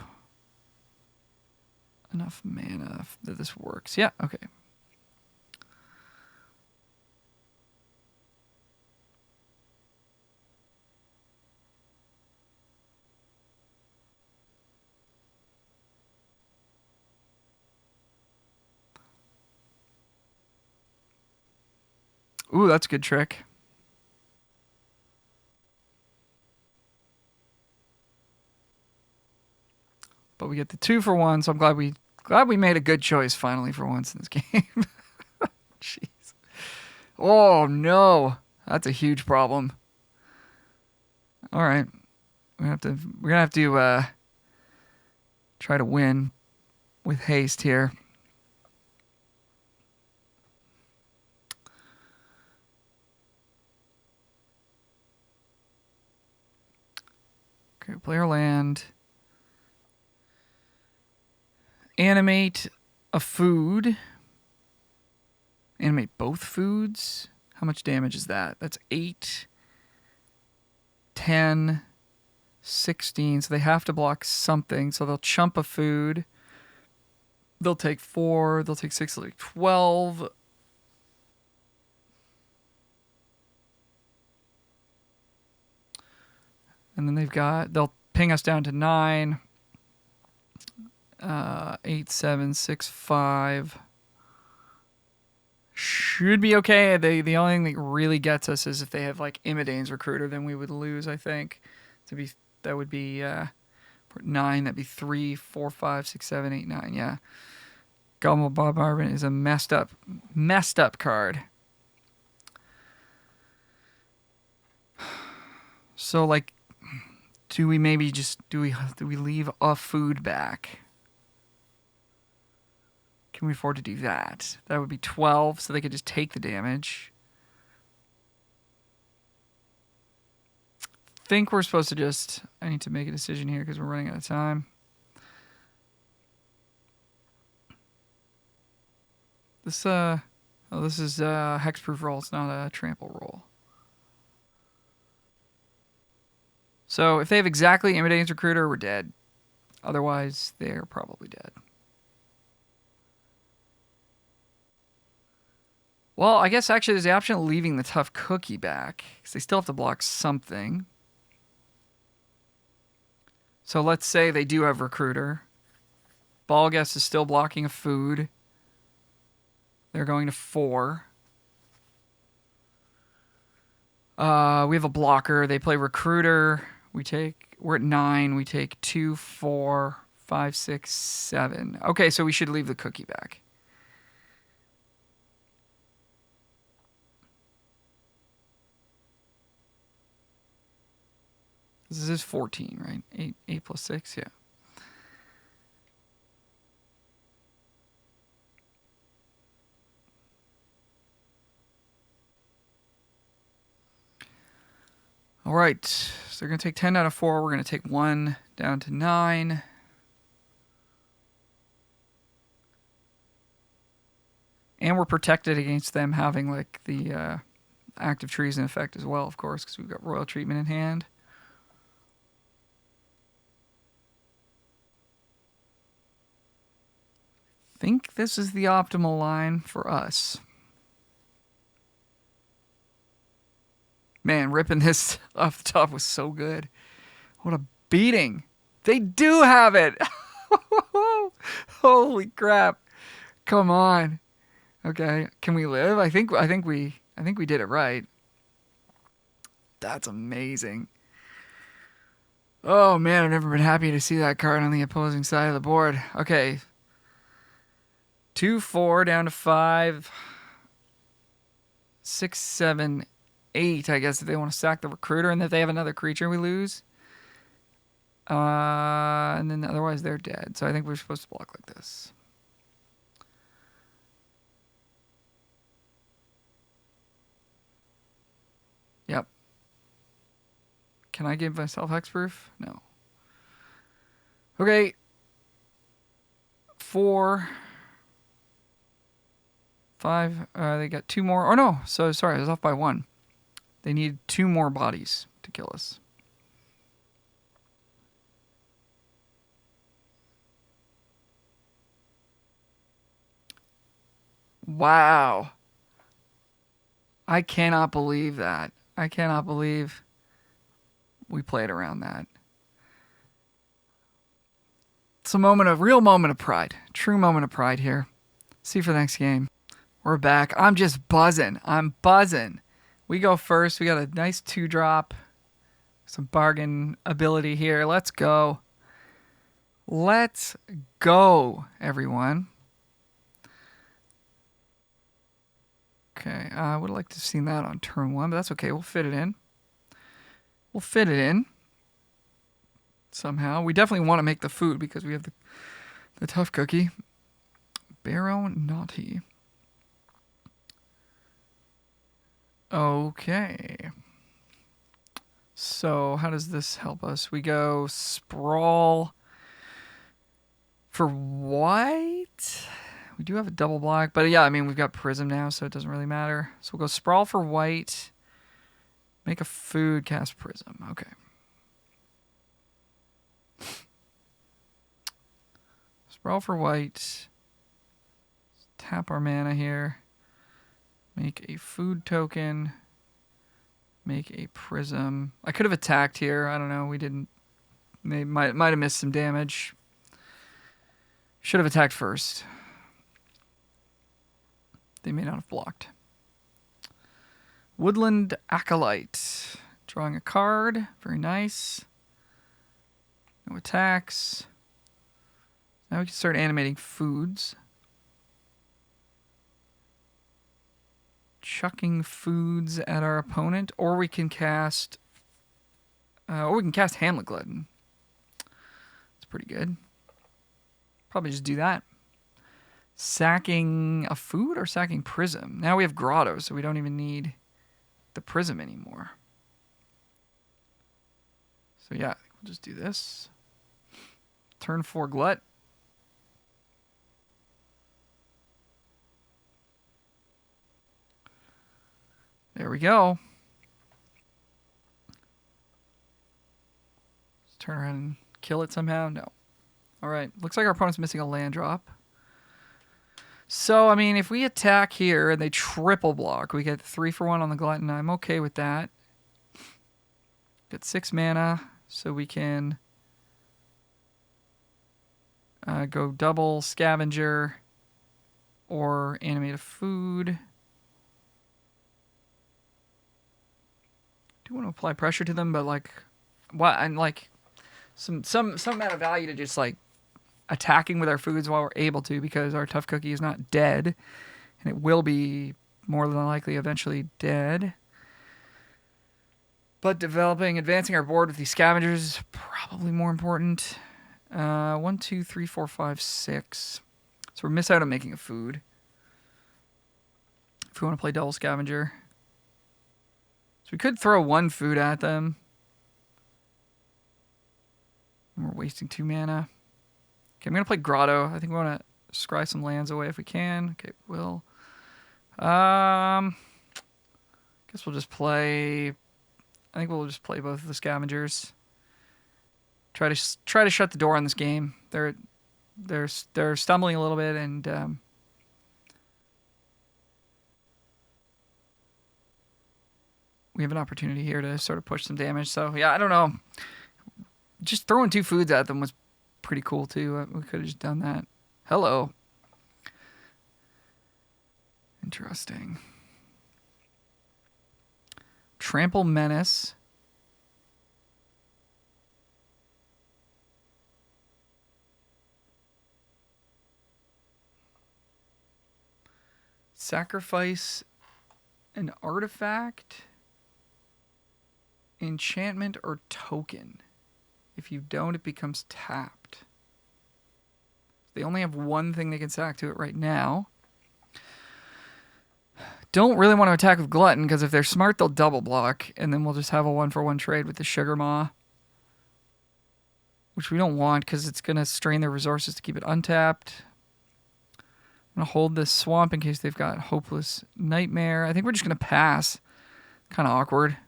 enough mana that this works. Yeah, okay. Ooh, that's a good trick. But we get the 2 for 1, so I'm glad we made a good choice finally for once in this game. Jeez. Oh no, that's a huge problem. All right, we're gonna have to try to win with haste here. Okay, player land. Animate a food. Animate both foods. How much damage is that? That's 8, 10, 16. So they have to block something. So they'll chump a food. They'll take 4. They'll take 6. They'll take 12. And then they'll ping us down to 9. 8, 7, 6, 5. Should be okay. The only thing that really gets us is if they have like Imidane's Recruiter, then we would lose, I think. That would be 9. That'd be 3, 4, 5, 6, 7, 8, 9. Yeah. Gumbo Bombardment is a messed up card. So like, do we leave a food back? Can we afford to do that? That would be 12, so they could just take the damage. Think we're supposed to just... I need to make a decision here because we're running out of time. This is a hexproof roll. It's not a trample roll. So if they have exactly Imidane's Recruiter, we're dead. Otherwise, they're probably dead. Well, I guess actually there's the option of leaving the tough cookie back, because they still have to block something. So let's say they do have Recruiter. Balgus is still blocking a food. They're going to 4. We have a blocker. They play Recruiter. We're at 9. We take 2, 4, 5, 6, 7. Okay, so we should leave the cookie back. This is 14, right? 8 plus 6, yeah. All right, so they're going to take 10 out of 4. We're going to take 1 down to 9. And we're protected against them having like the active treason effect as well, of course, because we've got Royal Treatment in hand. I think this is the optimal line for us. Man, ripping this off the top was so good. What a beating. They do have it. Holy crap. Come on. Okay, can we live? I think we did it right. That's amazing. Oh man, I've never been happy to see that card on the opposing side of the board. Okay. 2, 4 down to 5. 6, 7, 8, I guess, if they want to sack the Recruiter, and if they have another creature, we lose. And then otherwise they're dead. So I think we're supposed to block like this. Yep. Can I give myself hexproof? No. Okay. 4, 5. They got 2 more. Oh no. So sorry, I was off by 1. They need 2 more bodies to kill us. Wow. I cannot believe that. I cannot believe we played around that. It's a real moment of pride. True moment of pride here. See you for the next game. We're back. I'm just buzzing. I'm buzzing. We go first. We got a nice 2-drop. Some bargain ability here. Let's go. Let's go, everyone. Okay, I would like to have seen that on turn 1, but that's okay. We'll fit it in. We'll fit it in somehow. We definitely want to make the food because we have the tough cookie. Barrow Naughty. Okay. So how does this help us? We go Sprawl for white. We do have a double block, but yeah, I mean, we've got Prism now, so it doesn't really matter. So we'll go Sprawl for white. Make a food, cast Prism. Okay. Sprawl for white. Tap our mana here. Make a food token. Make a Prism. I could have attacked here. I don't know. We didn't. They might have missed some damage. Should have attacked first. They may not have blocked. Woodland Acolyte. Drawing a card. Very nice. No attacks. Now we can start animating foods. Chucking foods at our opponent, or we can cast Hamlet Glutton. It's pretty good. Probably just do that. Sacking a food or sacking Prism. Now we have Grotto, so we don't even need the Prism anymore. So yeah, we'll just do this. Turn 4 Glut. There we go. Let's turn around and kill it somehow. No. All right. Looks like our opponent's missing a land drop. So, I mean, if we attack here and they triple block, we get 3 for 1 on the Glutton. I'm okay with that. Get 6 mana, so we can go double Scavenger or animate a food. Do want to apply pressure to them, but like, what? And like, some amount of value to just like attacking with our foods while we're able to, because our tough cookie is not dead, and it will be more than likely eventually dead. But advancing our board with these scavengers is probably more important. 1, 2, 3, 4, 5, 6. So we're miss out on making a food. If we want to play double scavenger. We could throw 1 food at them. And we're wasting 2 mana. Okay, I'm going to play Grotto. I think we want to scry some lands away if we can. Okay, we'll. Guess we'll just play. I think we'll just play both of the scavengers. Try to shut the door on this game. They're stumbling a little bit, and we have an opportunity here to sort of push some damage. So, yeah, I don't know. Just throwing 2 foods at them was pretty cool, too. We could have just done that. Hello. Interesting. Trample Menace. Sacrifice an artifact, enchantment, or token. If you don't, it becomes tapped. They only have 1 thing they can sack to it right now. Don't really want to attack with Glutton, because if they're smart, they'll double block, and then we'll just have a 1-for-1 trade with the Sugar Maw, which we don't want because it's going to strain their resources to keep it untapped. I'm going to hold this Swamp in case they've got Hopeless Nightmare. I think we're just going to pass. Kind of awkward.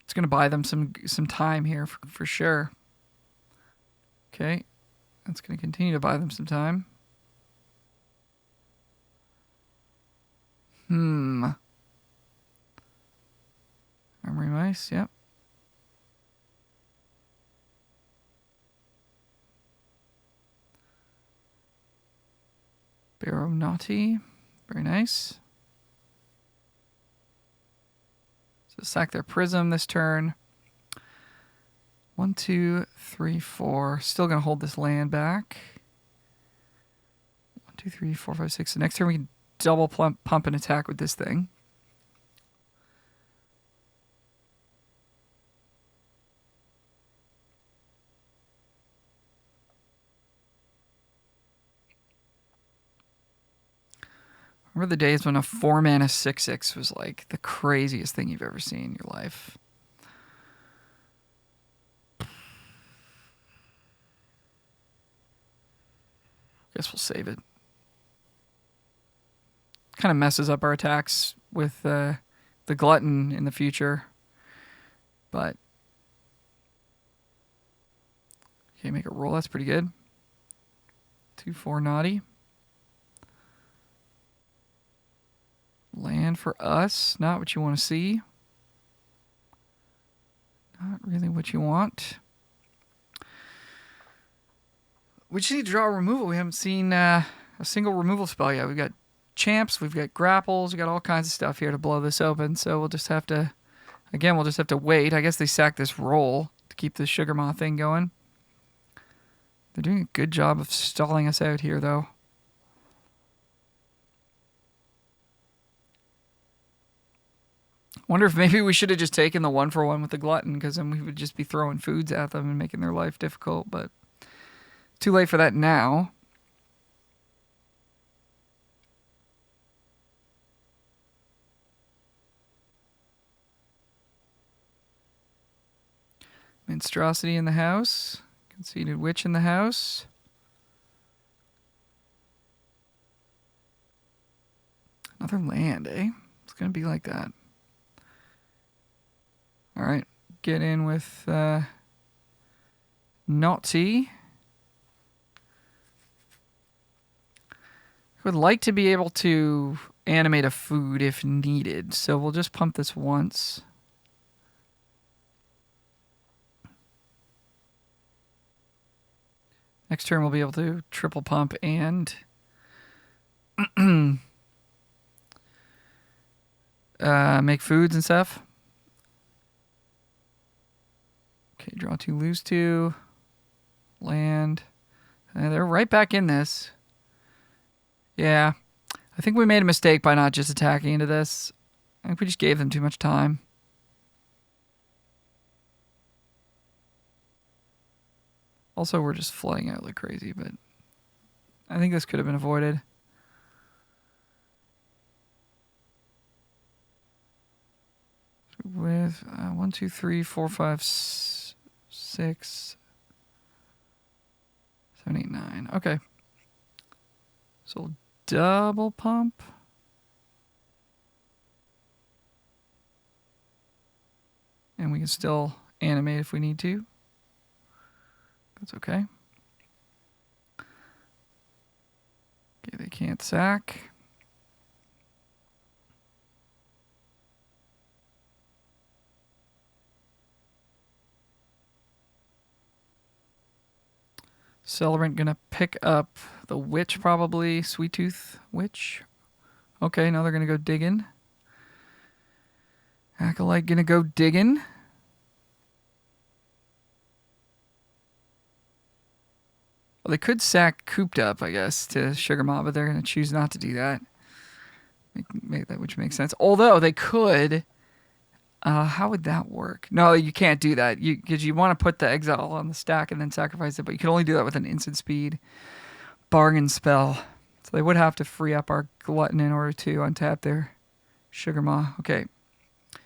It's going to buy them some time here for sure. Okay. That's going to continue to buy them some time. Armory Mice, yep. Barrow Naughty, very nice. So sack their Prism this turn. 1, 2, 3, 4. Still going to hold this land back. 2, 3, 4, 5, 6. The next turn we can double pump and attack with this thing. Remember the days when a 4-mana 6/6 was like the craziest thing you've ever seen in your life? Guess we'll save it. Kind of messes up our attacks with the glutton in the future. But okay, make a roll. That's pretty good. 2/4 naughty. Land for us. Not what you want to see. Not really what you want. We just need to draw a removal. We haven't seen a single removal spell yet. We've got champs, we've got grapples, we've got all kinds of stuff here to blow this open. So we'll just have to, again, we'll just have to wait. I guess they sacked this roll to keep the Sugar Maw thing going. They're doing a good job of stalling us out here, though. Wonder if maybe we should have just taken the 1-for-1 with the glutton, because then we would just be throwing foods at them and making their life difficult, but too late for that now. Monstrosity in the house. Conceited Witch in the house. Another land, eh? It's going to be like that. All right. Get in with Naughty. I would like to be able to animate a food if needed, so we'll just pump this once. Next turn we'll be able to triple pump and make foods and stuff. Okay, draw 2, lose 2. Land. They're right back in this. Yeah, I think we made a mistake by not just attacking into this. I think we just gave them too much time. Also, we're just flooding out like crazy, but I think this could have been avoided. With 1, 2, 3, 4, 5, 6, 7, 8, 9. Okay. So we'll double pump. And we can still animate if we need to. That's okay. Okay, they can't sack. Celebrant gonna pick up the witch probably. Sweet Tooth Witch. Okay, now they're gonna go digging. Acolyte gonna go digging. Well, they could sack Cooped Up, I guess, to Sugar Maw, but they're going to choose not to do that. Make that, which makes sense. Although they could. How would that work? No, you can't do that. Because you want to put the exile on the stack and then sacrifice it, but you can only do that with an instant speed bargain spell. So they would have to free up our glutton in order to untap their Sugar Maw. Okay.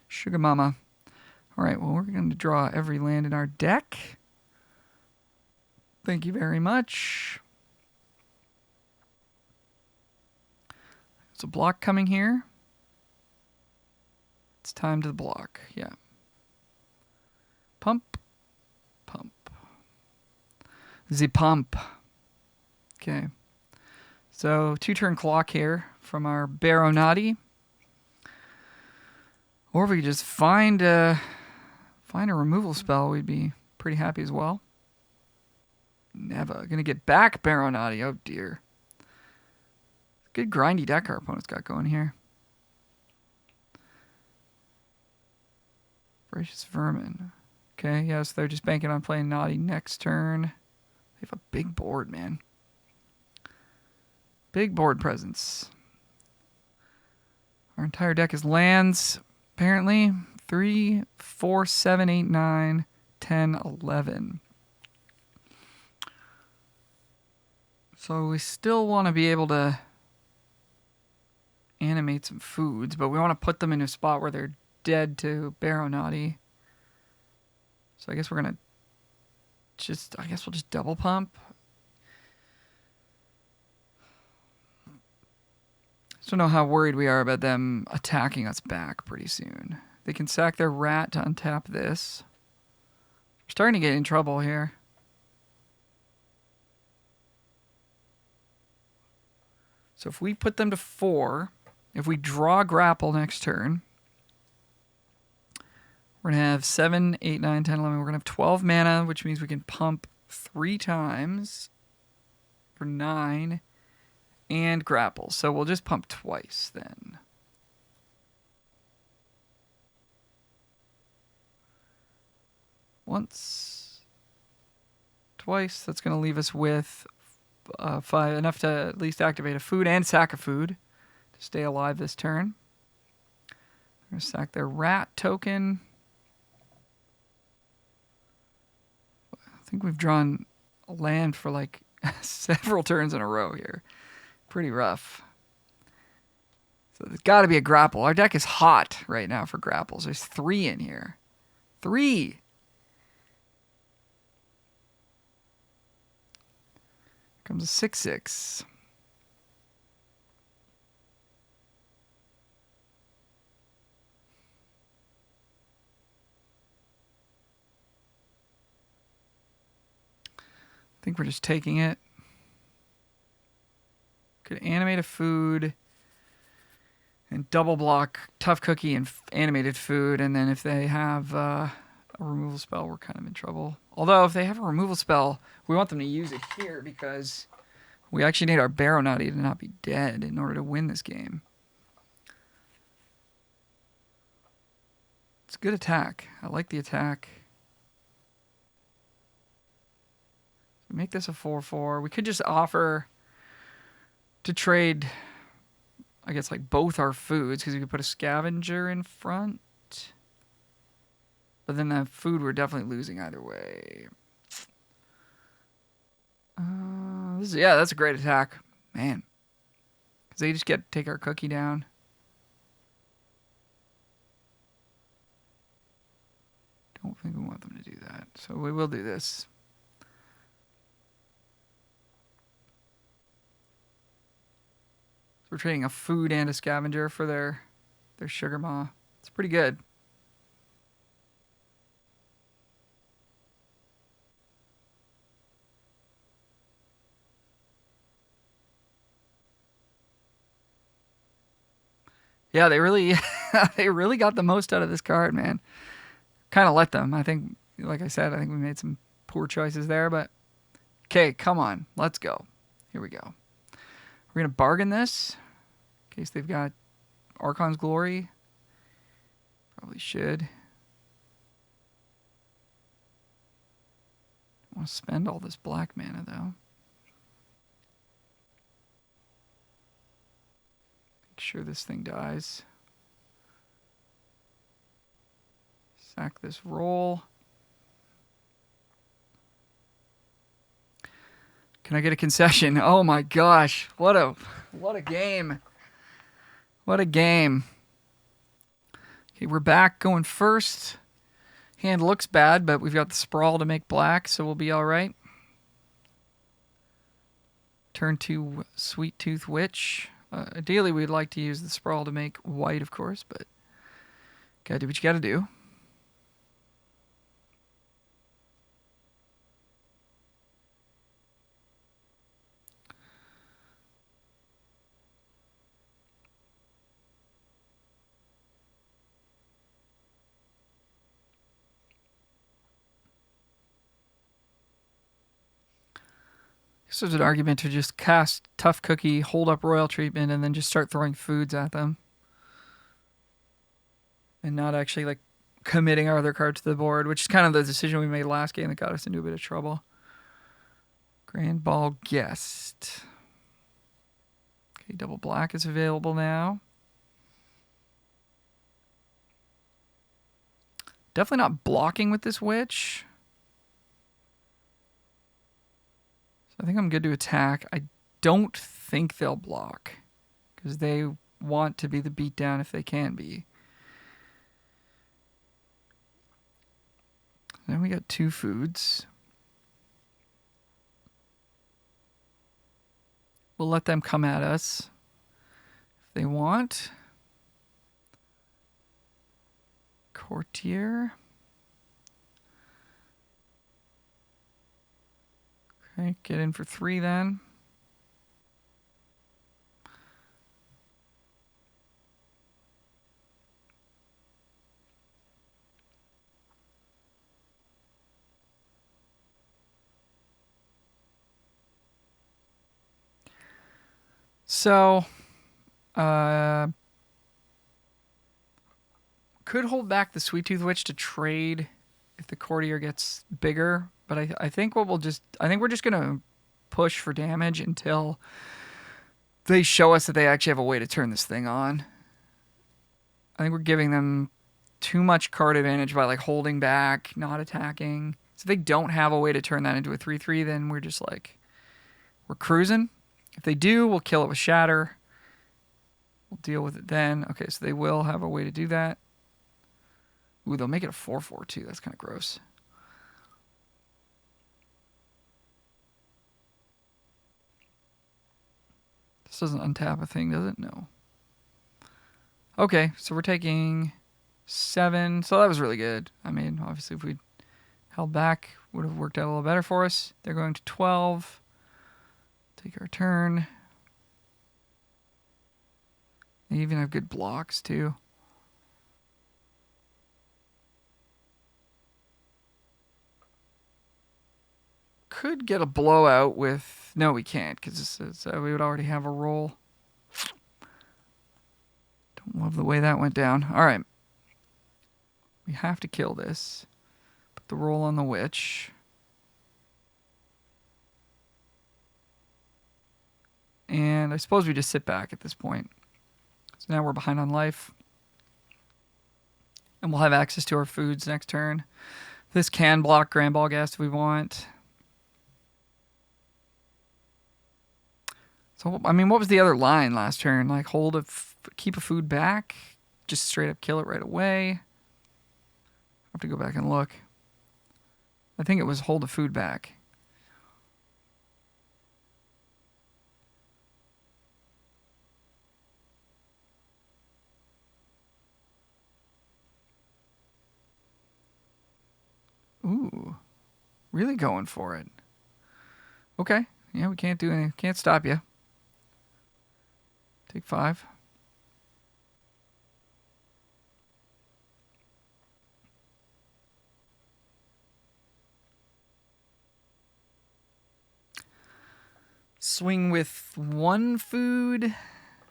Sugar Mama. All right, well, we're going to draw every land in our deck. Thank you very much. There's a block coming here. It's time to block. Yeah. Pump. Pump. The pump. Okay. So 2-turn clock here from our Baronati. Or if we could just find a removal spell, we'd be pretty happy as well. Never gonna get back Baronati. Oh dear. Good grindy deck our opponent's got going here. Voracious Vermin. Okay, yes, they're just banking on playing Naughty next turn. They have a big board, man. Big board presence. Our entire deck is lands, apparently. 3, 4, 7, 8, 9, 10, 11. So we still want to be able to animate some foods, but we want to put them in a spot where they're dead to Baronati. So I guess we're going to we'll just double pump. I don't know how worried we are about them attacking us back pretty soon. They can sack their rat to untap this. We're starting to get in trouble here. So if we put them to 4, if we draw grapple next turn, we're going to have 7, 8, 9, 10, 11. We're going to have 12 mana, which means we can pump 3 times for 9 and grapple. So we'll just pump twice then. Once, twice. That's going to leave us with 5, enough to at least activate a food and sack a food to stay alive this turn. We're going to sack their rat token. I think we've drawn a land for like several turns in a row here. Pretty rough. So there's got to be a grapple. Our deck is hot right now for grapples. There's 3 in here. 3! Comes a 6/6. I think we're just taking it. Could animate a food and double block Tough Cookie and animated food, and then if they have a removal spell, we're kind of in trouble. Although if they have a removal spell, we want them to use it here because we actually need our Baronati to not be dead in order to win this game. It's a good attack. I like the attack. Make this a 4/4. We could just offer to trade, I guess, like both our foods because we could put a scavenger in front. But then that food we're definitely losing either way. That's a great attack. Man. Because they just get to take our cookie down. Don't think we want them to do that. So we will do this. So we're trading a food and a scavenger for their sugar maw. It's pretty good. Yeah, they really got the most out of this card, man. Kind of let them. I think, like I said, I think we made some poor choices there, but okay, come on. Let's go. Here we go. We're going to bargain this in case they've got Archon's Glory. Probably should. Don't want to spend all this black mana, though. Make sure this thing dies. Sack this roll. Can I get a concession? Oh my gosh. What a game. What a game. Okay, we're back going first. Hand looks bad, but we've got the sprawl to make black, so we'll be all right. Turn to Sweet Tooth Witch. Ideally, we'd like to use the sprawl to make white, of course, but gotta do what you gotta do. So there's an argument to just cast Tough Cookie, hold up Royal Treatment, and then just start throwing foods at them. And not actually like committing our other card to the board, which is kind of the decision we made last game that got us into a bit of trouble. Grand Ball Guest. Okay, double black is available now. Definitely not blocking with this witch. So I think I'm good to attack. I don't think they'll block because they want to be the beatdown if they can be. Then we got 2 foods. We'll let them come at us if they want. Courtier. Okay, get in for 3 then. So, could hold back the Sweet Tooth Witch to trade if the Courtier gets bigger, but I think we're just gonna push for damage until they show us that they actually have a way to turn this thing on. I think we're giving them too much card advantage by like holding back, not attacking. So if they don't have a way to turn that into a 3/3, then we're just like we're cruising. If they do, we'll kill it with Shatter. We'll deal with it then. Okay, so they will have a way to do that. Ooh, they'll make it a 4/4 too. That's kind of gross. This doesn't untap a thing, does it? No. Okay, so we're taking 7. So that was really good. I mean, obviously if we'd held back, would have worked out a little better for us. They're going to 12. Take our turn. They even have good blocks too. Could get a blowout with... No, we can't because we would already have a roll. Don't love the way that went down. All right. We have to kill this. Put the roll on the witch. And I suppose we just sit back at this point. So now we're behind on life. And we'll have access to our foods next turn. This can block Grand Ball Gas if we want. So, I mean, what was the other line last turn? Like, keep a food back? Just straight up kill it right away? I have to go back and look. I think it was hold a food back. Ooh. Really going for it. Okay. Yeah, we can't do anything. Can't stop you. Take 5. Swing with 1 food.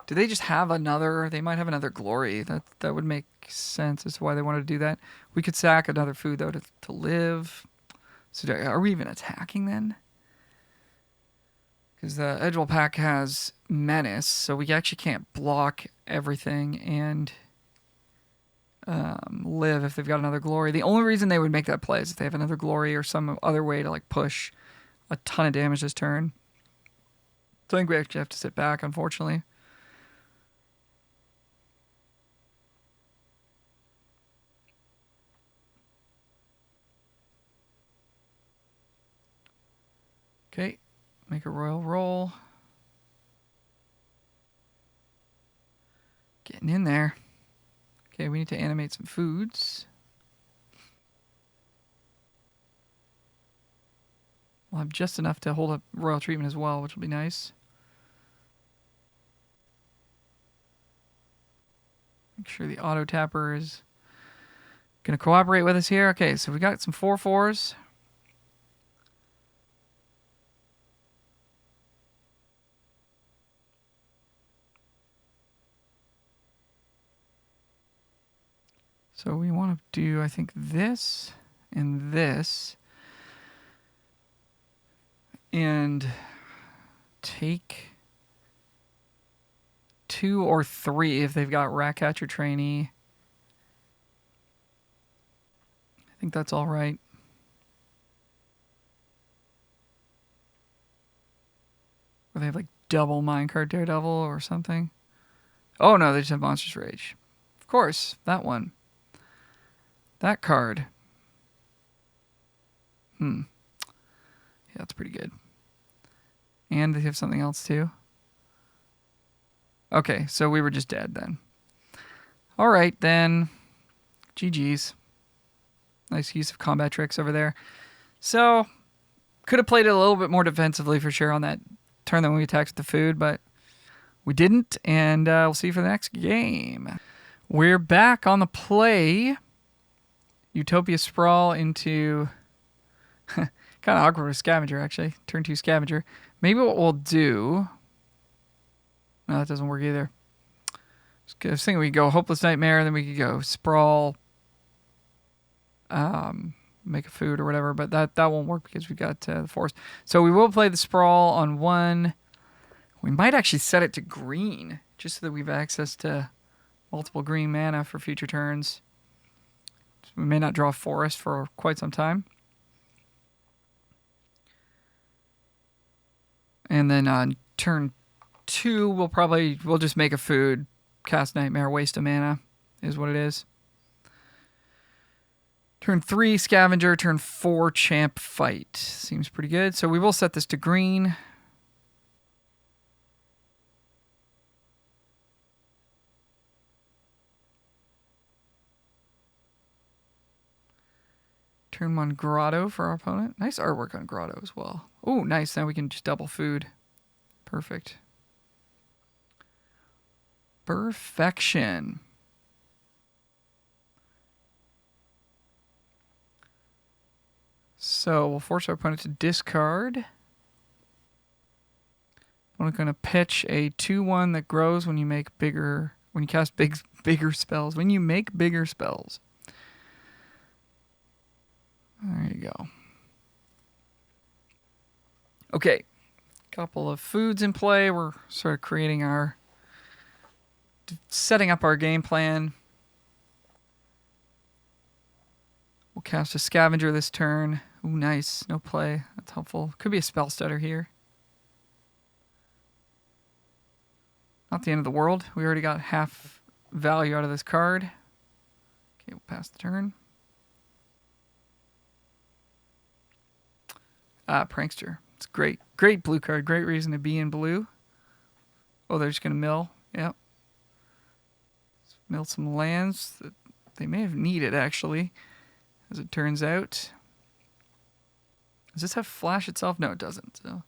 Do they just have another? They might have another glory. That would make sense as to why they wanted to do that. We could sack another food though to live. So are we even attacking then? Because the Edgewell pack has Menace, so we actually can't block everything and live if they've got another glory. The only reason they would make that play is if they have another glory or some other way to like push a ton of damage this turn. So I think we actually have to sit back, unfortunately. Okay, make a royal roll. Getting in there. Okay, we need to animate some foods. We'll have just enough to hold up royal treatment as well, which will be nice. Make sure the auto tapper is going to cooperate with us here. Okay, so we got some 4/4s. So we want to do, I think, this and this. And take 2 or 3 if they've got Ratcatcher Trainee. I think that's all right. Or they have like double Minecart Daredevil or something. Oh no, they just have Monstrous Rage. Of course, that one. That card. Yeah, that's pretty good. And they have something else too. Okay, so we were just dead then. All right, then. GG's. Nice use of combat tricks over there. So, could have played it a little bit more defensively for sure on that turn that we attacked with the food, but we didn't, and we'll see you for the next game. We're back on the play. Utopia Sprawl into... kind of awkward with Scavenger, actually. Turn 2 Scavenger. Maybe what we'll do... No, that doesn't work either. I was thinking we could go Hopeless Nightmare, and then we could go Sprawl, make a food or whatever, but that won't work because we got the forest. So we will play the Sprawl on 1. We might actually set it to green, just so that we have access to multiple green mana for future turns. So we may not draw forest for quite some time. And then on turn 2, we'll just make a food, cast Nightmare, waste a mana, is what it is. Turn 3, Scavenger. Turn 4, Champ Fight. Seems pretty good. So we will set this to green. Turn 1, Grotto for our opponent. Nice artwork on Grotto as well. Oh, nice. Now we can just double food. Perfect. Perfection. So we'll force our opponent to discard. I'm going to pitch a 2/1 that grows when you make bigger, when you cast bigger spells. When you make bigger spells. There you go. Okay. Couple of foods in play. We're sort of creating our, setting up our game plan. We'll cast a Scavenger this turn. Ooh, nice. No play. That's helpful. Could be a spell stutter here. Not the end of the world. We already got half value out of this card. Okay, we'll pass the turn. Prankster. It's great. Great blue card. Great reason to be in blue. Oh, they're just going to mill. Yep. Mill some lands that they may have needed, actually, as it turns out. Does this have flash itself? No, it doesn't. So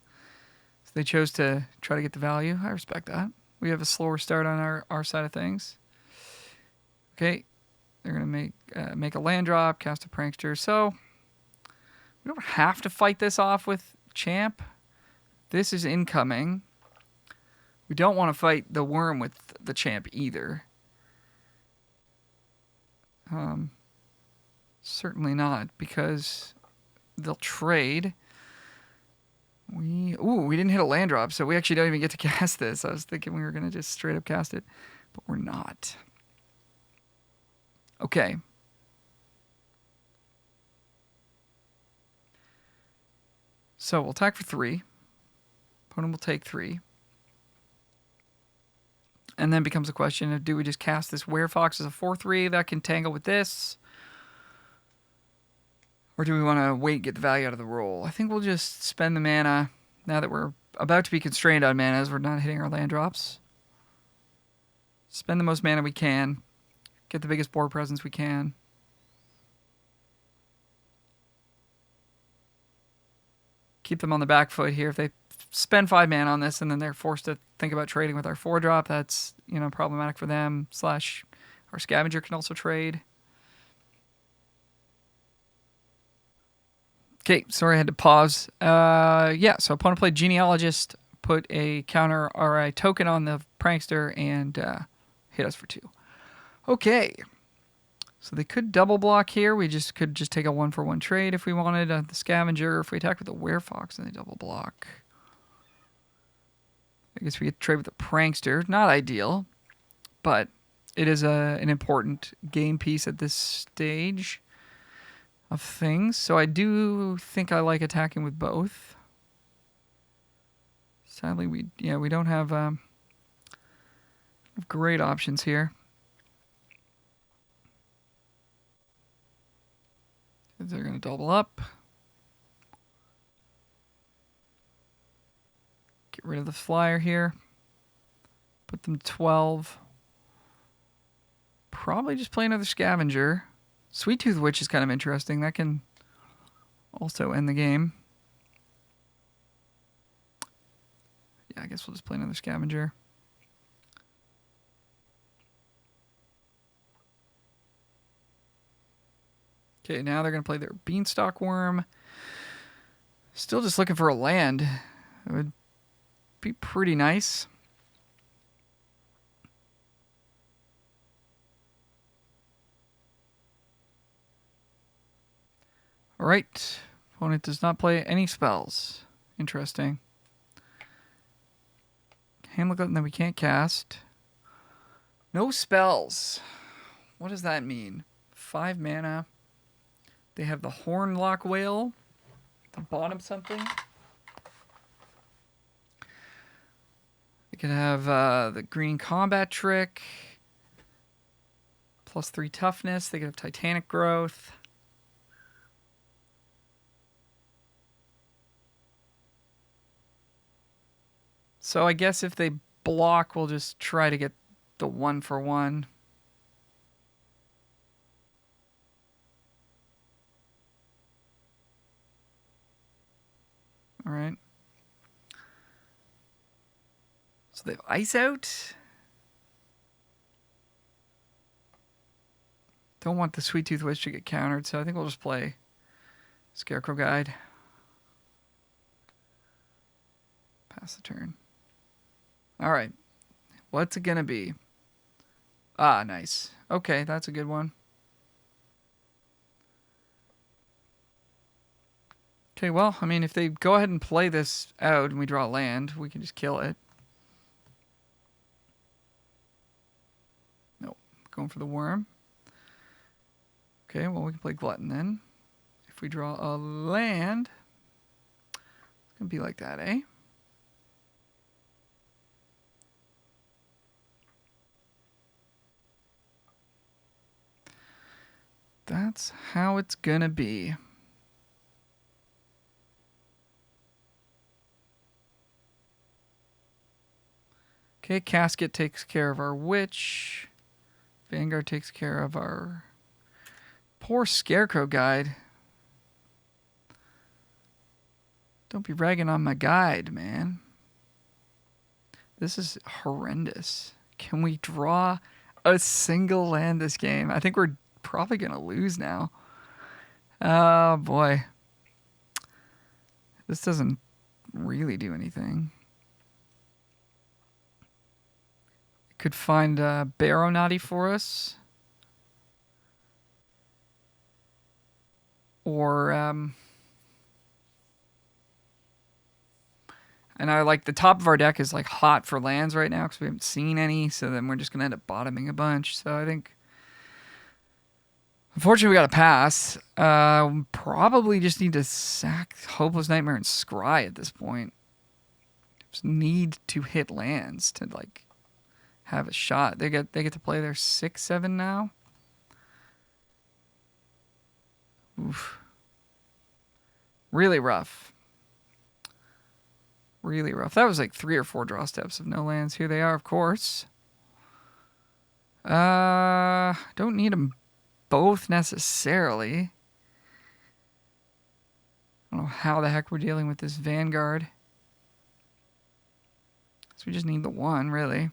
they chose to try to get the value. I respect that. We have a slower start on our side of things. Okay. They're going to make a land drop, cast a Prankster. So we don't have to fight this off with Champ. This is incoming. We don't want to fight the worm with the Champ either. Certainly not, because they'll trade. We didn't hit a land drop, so we actually don't even get to cast this. I was thinking we were going to just straight up cast it, but we're not. Okay. So we'll attack for 3. Opponent will take 3. And then becomes a question of, do we just cast this Werefox as a 4/3 that can tangle with this? Or do we want to wait and get the value out of the roll? I think we'll just spend the mana now that we're about to be constrained on mana as we're not hitting our land drops. Spend the most mana we can. Get the biggest board presence we can. Keep them on the back foot here. If they spend 5 mana on this and then they're forced to think about trading with our 4-drop, that's, problematic for them. / our Scavenger can also trade. Okay, sorry I had to pause. So opponent played Genealogist, put a counter RI token on the Prankster, and hit us for 2. Okay. So they could double block here. We could just take a 1-for-1 trade if we wanted. The Scavenger, if we attack with the Werefox and they double block. I guess we get to trade with the prankster. Not ideal, but it is an important game piece at this stage of things. So I do think I like attacking with both. Sadly, we don't have great options here. They're going to double up. Get rid of the flyer here. Put them 12. Probably just play another scavenger. Sweet Tooth Witch is kind of interesting. That can also end the game. Yeah, I guess we'll just play another scavenger. Okay, now they're going to play their Beanstalk Worm. Still just looking for a land. It would be pretty nice. All right. Opponent does not play any spells. Interesting. Hand look up that we can't cast. No spells. What does that mean? 5 mana. They have the Hornlock Whale. The bottom something. They could have the Green Combat Trick. +3 toughness. They could have Titanic Growth. So I guess if they block, we'll just try to get the 1-for-1. All right. So they have Ice Out. Don't want the Sweet Tooth Witch to get countered, so I think we'll just play Scarecrow Guide. Pass the turn. All right. What's it going to be? Ah, nice. Okay, that's a good one. Okay, well, I mean, if they go ahead and play this out and we draw land, we can just kill it. Nope. Going for the worm. Okay, well, we can play Glutton then. If we draw a land, it's going to be like that, eh? That's how it's going to be. Okay, Casket takes care of our Witch. Vanguard takes care of our poor Scarecrow Guide. Don't be ragging on my guide, man. This is horrendous. Can we draw a single land this game? I think we're probably going to lose now. Oh, boy. This doesn't really do anything. Could find Baronati for us. Or, and I like the top of our deck is like hot for lands right now because we haven't seen any. So then we're just going to end up bottoming a bunch. So I think, unfortunately, we got to pass. Probably just need to sack Hopeless Nightmare and Scry at this point. Just need to hit lands to like have a shot. They get to play their 6/7 now. Oof. Really rough. Really rough. That was like 3 or 4 draw steps of no lands. Here they are, of course. Don't need them both necessarily. I don't know how the heck we're dealing with this Vanguard. So we just need the 1, really.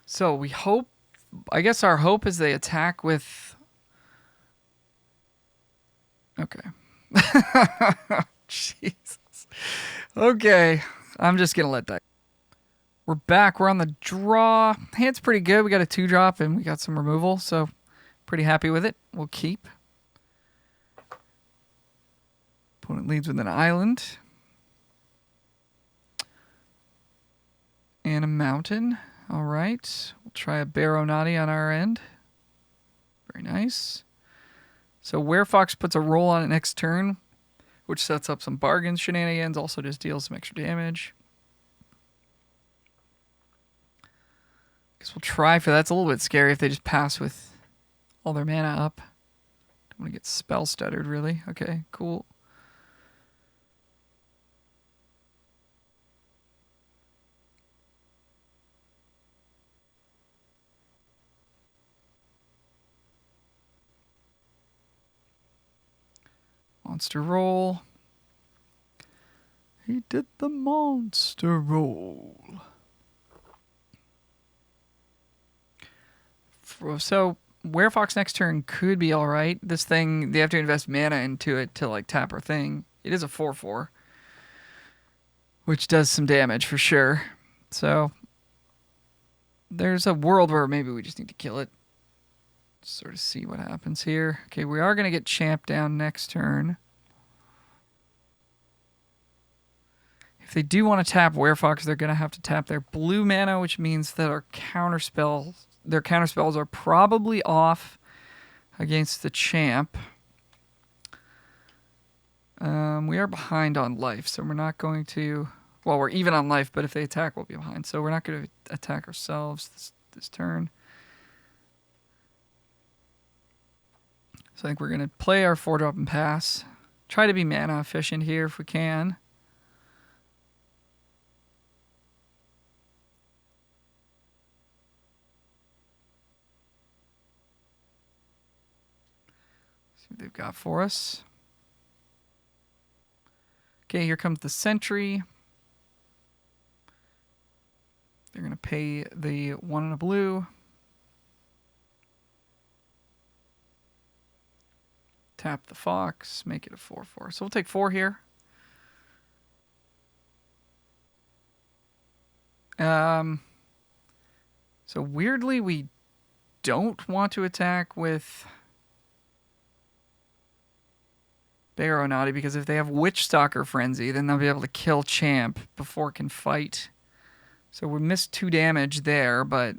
So we hope, I guess our hope is they attack with, okay. Jesus. Okay. I'm just going to let that. We're back. We're on the draw. Hand's pretty good. We got a 2-drop and we got some removal, so pretty happy with it. We'll keep. Opponent leads with an island. And a mountain. All right. We'll try a Baronati on our end. Very nice. So Werefox puts a roll on it next turn, which sets up some bargains shenanigans, also just deals some extra damage. Guess we'll try for that. It's a little bit scary if they just pass with all their mana up. Don't want to get spell stuttered, really. Okay, cool. Monster roll. He did the monster roll. So Werefox next turn could be all right. This thing, they have to invest mana into it to like tap our thing. It is a 4/4, which does some damage for sure. So there's a world where maybe we just need to kill it. Sort of see what happens here. Okay, we are going to get Champ down next turn. If they do want to tap Werefox, they're going to have to tap their blue mana, which means that our their counterspells are probably off against the Champ. We are behind on life, so we're not going to... Well, we're even on life, but if they attack, we'll be behind. So we're not going to attack ourselves this turn. So I think we're going to play our 4-drop and pass. Try to be mana efficient here if we can. See what they've got for us. Okay, here comes the Sentry. They're going to pay the 1 and a blue. Tap the Fox, make it a 4/4. So we'll take 4 here. So weirdly, we don't want to attack with Baronati because if they have Witchstalker Frenzy, then they'll be able to kill Champ before it can fight. So we missed 2 damage there, but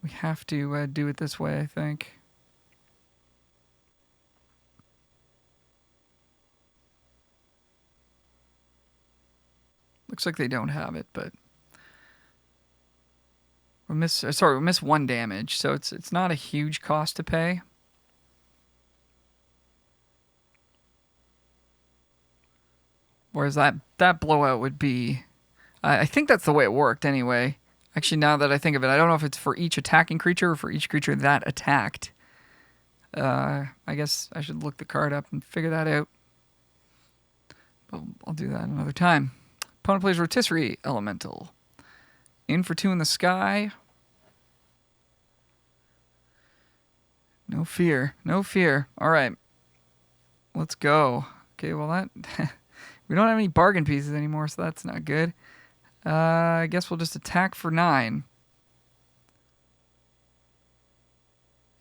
we have to do it this way, I think. Looks like they don't have it, but we miss 1 damage, so it's not a huge cost to pay. Whereas that blowout would be, I think that's the way it worked anyway. Actually, now that I think of it, I don't know if it's for each attacking creature or for each creature that attacked. I guess I should look the card up and figure that out. But I'll do that another time. Opponent plays Rotisserie Elemental. In for 2 in the sky. No fear. No fear. All right. Let's go. Okay, well that... we don't have any bargain pieces anymore, so that's not good. I guess we'll just attack for 9.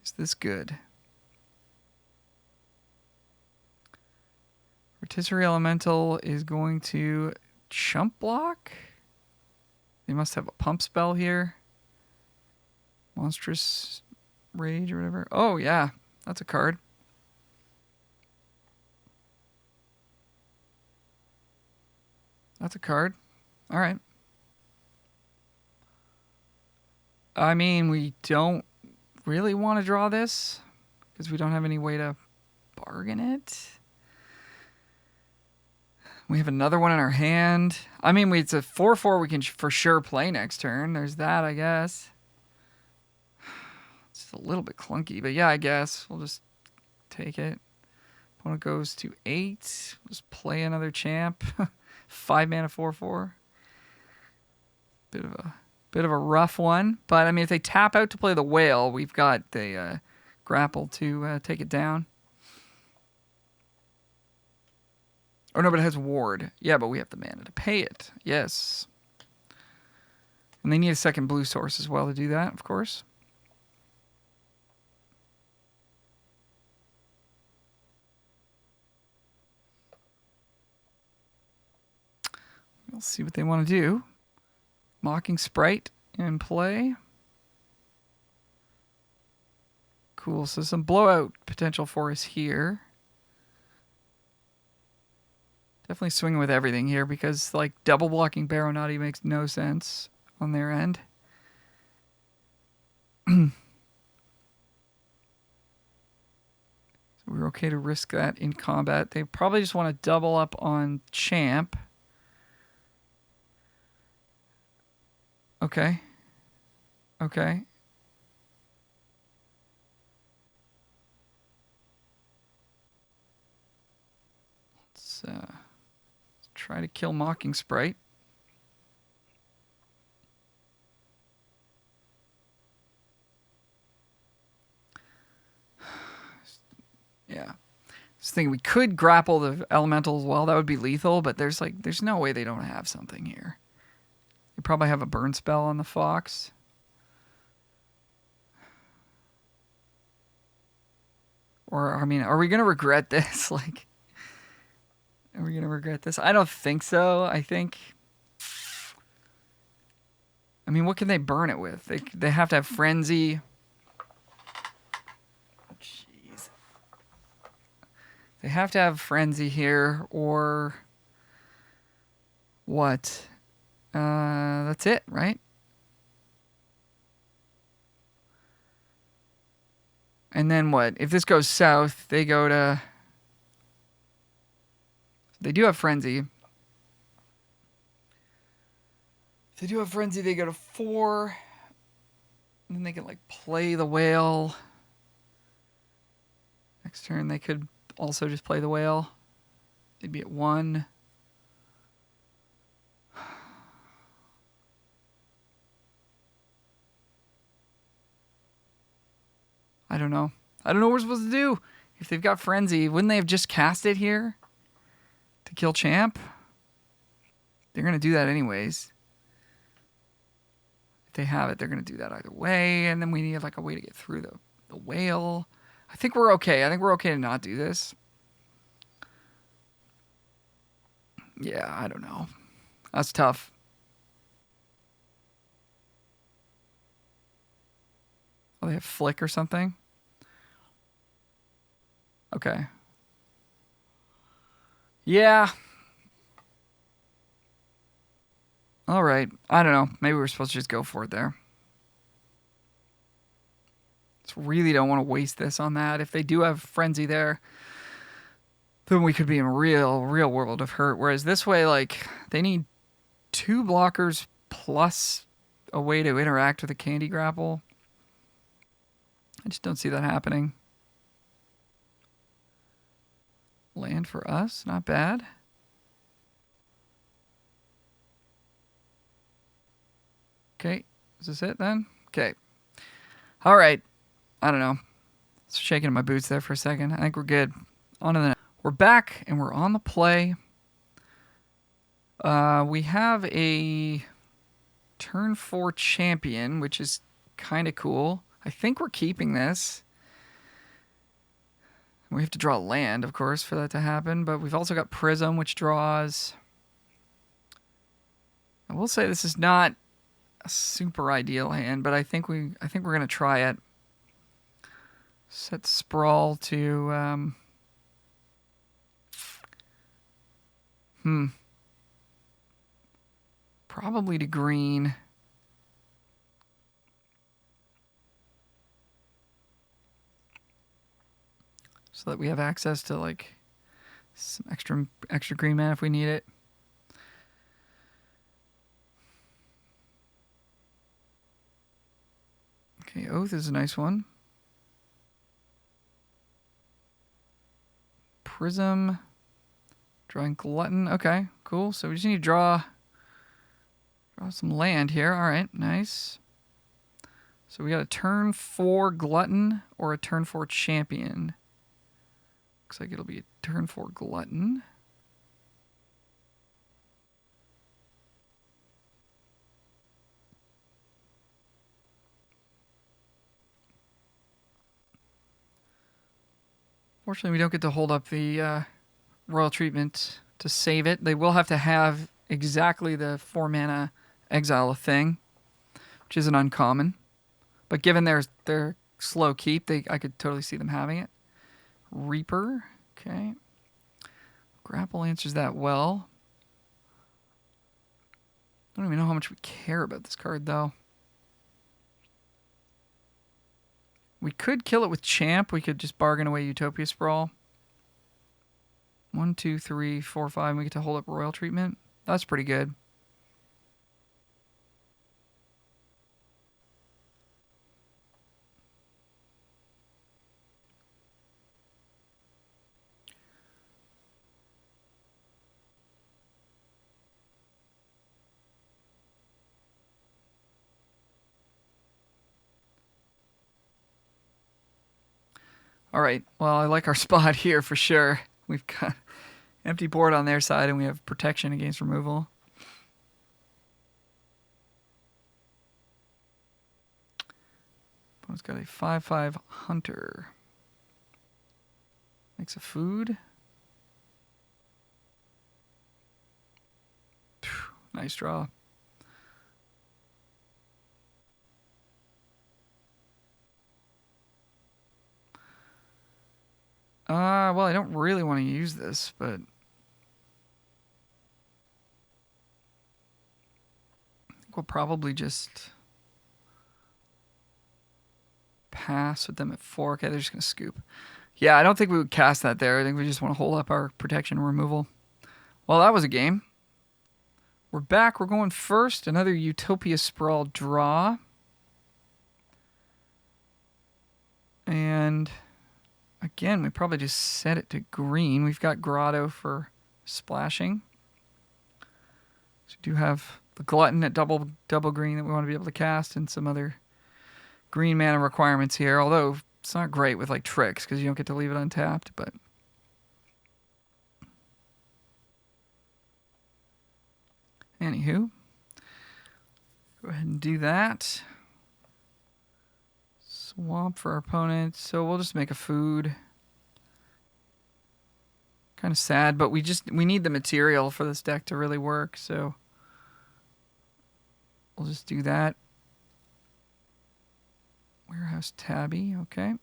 Is this good? Rotisserie Elemental is going to chump block. They must have a pump spell here. Monstrous Rage or whatever. Oh, yeah. That's a card. That's a card. All right. I mean, we don't really want to draw this because we don't have any way to bargain it. We have another one in our hand. I mean, it's a 4/4 we can for sure play next turn. There's that, I guess. It's a little bit clunky, but yeah, I guess. We'll just take it. Opponent goes to 8. Just play another Champ. 5 mana 4/4. Bit of a rough one. But, I mean, if they tap out to play the Whale, we've got the grapple to take it down. Oh, no, but it has ward. Yeah, but we have the mana to pay it. Yes. And they need a second blue source as well to do that, of course. We'll see what they want to do. Mocking Sprite in play. Cool. So some blowout potential for us here. Definitely swinging with everything here because like double blocking Baronati makes no sense on their end. So we're okay to risk that in combat. They probably just want to double up on Champ. Okay. Okay. Let's try to kill Mocking Sprite. Yeah. Just thinking we could grapple the elemental as well. That would be lethal, but there's no way they don't have something here. They probably have a burn spell on the Fox. Or, I mean, are we going to regret this? Like, are we going to regret this? I don't think so. I mean, what can they burn it with? They have to have Frenzy. Jeez. They have to have Frenzy here, or what? That's it, right? And then what? If this goes south, they go to... They do have Frenzy. If they do have Frenzy, they go to 4. And then they can, like, play the whale. Next turn, they could also just play the whale. They'd be at 1. I don't know. I don't know what we're supposed to do. If they've got Frenzy, wouldn't they have just cast it here to kill Champ? They're going to do that anyways. If they have it, they're going to do that either way. And then we need like a way to get through the whale. I think we're okay. I think we're okay to not do this. Yeah, I don't know. That's tough. Oh, they have Flick or something? Okay. Yeah. All right. I don't know. Maybe we're supposed to just go for it there. Just really don't want to waste this on that. If they do have Frenzy there, then we could be in real world of hurt. Whereas this way, like, they need 2 blockers plus a way to interact with a Candy Grapple. I just don't see that happening. Land for us, not bad. Okay, is this it then? Okay. All right. I don't know. Shaking in my boots there for a second. I think we're good. On to the next. We're back and we're on the play. We have a turn 4 champion, which is kind of cool. I think we're keeping this. We have to draw land, of course, for that to happen, but we've also got Prism, which draws. I will say this is not a super ideal hand, but I think we're gonna try it. Set Sprawl to probably to green. So that we have access to like some extra green mana if we need it. Okay, Oath is a nice one. Prism. Drawing Glutton. Okay, cool. So we just need to draw some land here. All right, nice. So we got a turn 4 Glutton or a turn 4 Champion. Looks like it'll be a turn 4 Glutton. Fortunately, we don't get to hold up the royal treatment to save it. They will have to have exactly the 4 mana exile thing, which isn't uncommon. But given their slow keep, I could totally see them having it. Reaper, okay. Grapple answers that well. I don't even know how much we care about this card, though. We could kill it with Champ. We could just bargain away Utopia Sprawl. 1, 2, 3, 4, 5. And we get to hold up Royal Treatment. That's pretty good. All right. Well, I like our spot here for sure. We've got empty board on their side, and we have protection against removal. Opponent's got a 5/5 Hunter. Makes a food. Phew, nice draw. Well, I don't really want to use this, but I think we'll probably just pass with them at 4. Okay, they're just going to scoop. Yeah, I don't think we would cast that there. I think we just want to hold up our protection and removal. Well, that was a game. We're back. We're going first. Another Utopia Sprawl draw. And again, we probably just set it to green. We've got Grotto for splashing. So we do have the Glutton at double green that we want to be able to cast, and some other green mana requirements here. Although it's not great with like tricks because you don't get to leave it untapped. But anywho, go ahead and do that. Swamp for our opponent. So we'll just make a food. Kind of sad, but we need the material for this deck to really work, so we'll just do that. Warehouse Tabby, okay.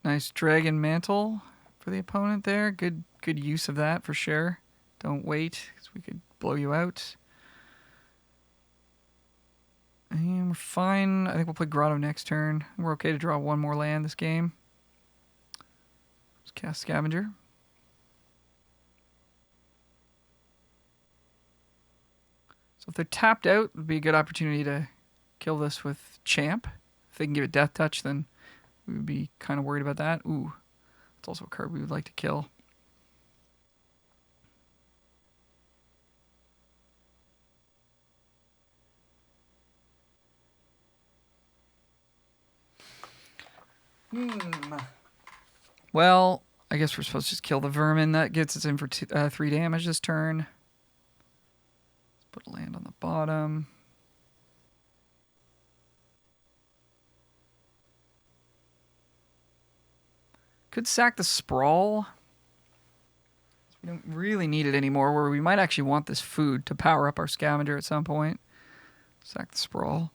Nice Dragon Mantle for the opponent there. Good use of that for sure. Don't wait, because we could blow you out. And we're fine. I think we'll play Grotto next turn. We're okay to draw one more land this game. Let's cast Scavenger. So if they're tapped out, it would be a good opportunity to kill this with Champ. If they can give it Death Touch, then we would be kind of worried about that. Ooh, it's also a card we would like to kill. Well, I guess we're supposed to just kill the vermin. That gets us in for 3 damage this turn. Let's put a land on the bottom. Could sack the Sprawl. We don't really need it anymore, where we might actually want this food to power up our Scavenger at some point. Sack the Sprawl.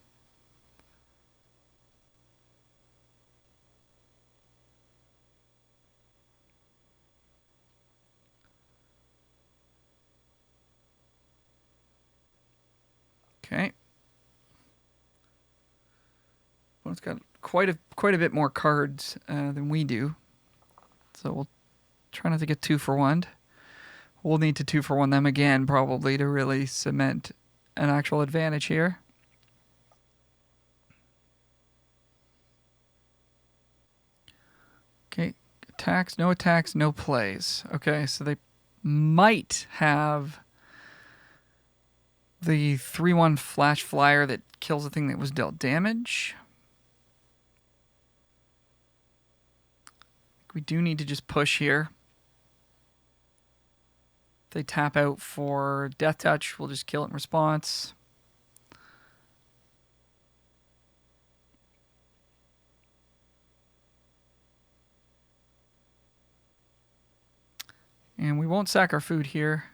Okay. Well, it's got quite a bit more cards than we do, so we'll try not to get 2-for-1'd. We'll need to 2-for-1 them again probably to really cement an actual advantage here. Okay, attacks, no plays. Okay, so they might have the 3/1 Flash Flyer that kills the thing that was dealt damage. We do need to just push here. they tap out for Death Touch, we'll just kill it in response. And we won't sack our food here.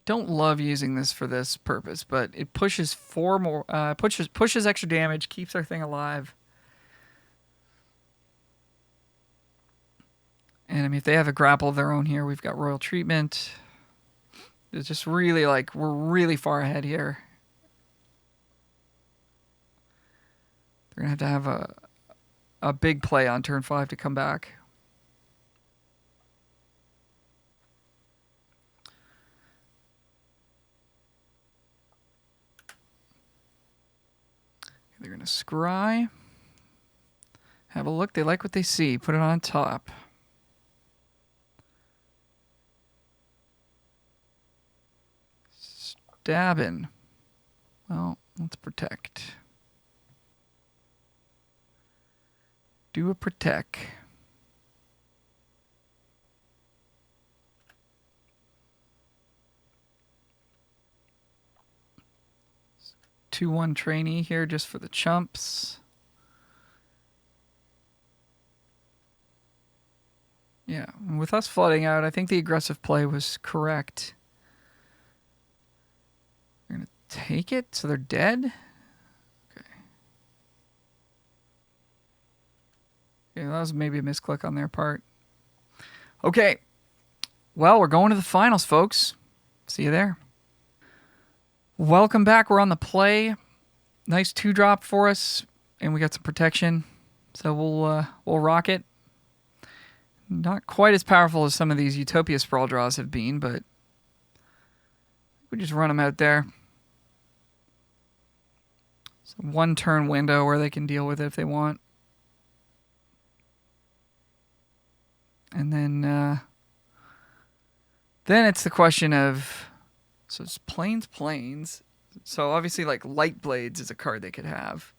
Don't love using this for this purpose, but it pushes pushes extra damage, keeps our thing alive. And I mean, if they have a grapple of their own here, we've got Royal Treatment. It's just really like we're really far ahead here. They're gonna have to have a big play on turn 5 to come back. They're going to scry. Have a look. They like what they see. Put it on top. Stabbing. Well, let's protect. Do a protect. 2-1 trainee here just for the chumps. Yeah, with us flooding out, I think the aggressive play was correct. They're going to take it, so they're dead? Okay. Yeah, that was maybe a misclick on their part. Okay. Well, we're going to the finals, folks. See you there. Welcome back. We're on the play. Nice 2-drop for us, and we got some protection. So we'll rock it. Not quite as powerful as some of these Utopia Sprawl draws have been, but we just run them out there. It's a 1-turn window where they can deal with it if they want. And then it's the question of, so it's plains. So obviously like Light Blades is a card they could have.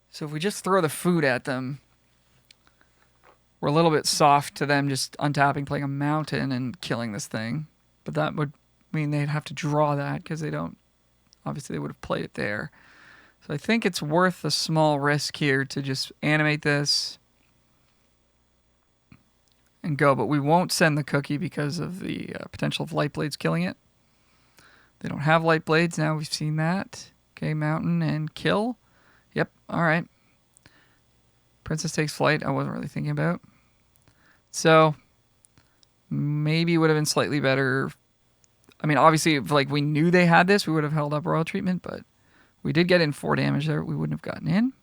So if we just throw the food at them, we're a little bit soft to them just untapping, playing a mountain and killing this thing. But that would mean they'd have to draw that because they don't, obviously they would have played it there. So I think it's worth a small risk here to just animate this and go. But we won't send the cookie because of the potential of Light Blades killing it. They don't have Light Blades. Now we've seen that. Okay, mountain and kill. Yep, all right. Princess takes flight. I wasn't really thinking about. So maybe it would have been slightly better. I mean, obviously, if like we knew they had this, we would have held up Royal Treatment, but we did get in 4 damage there. We wouldn't have gotten in.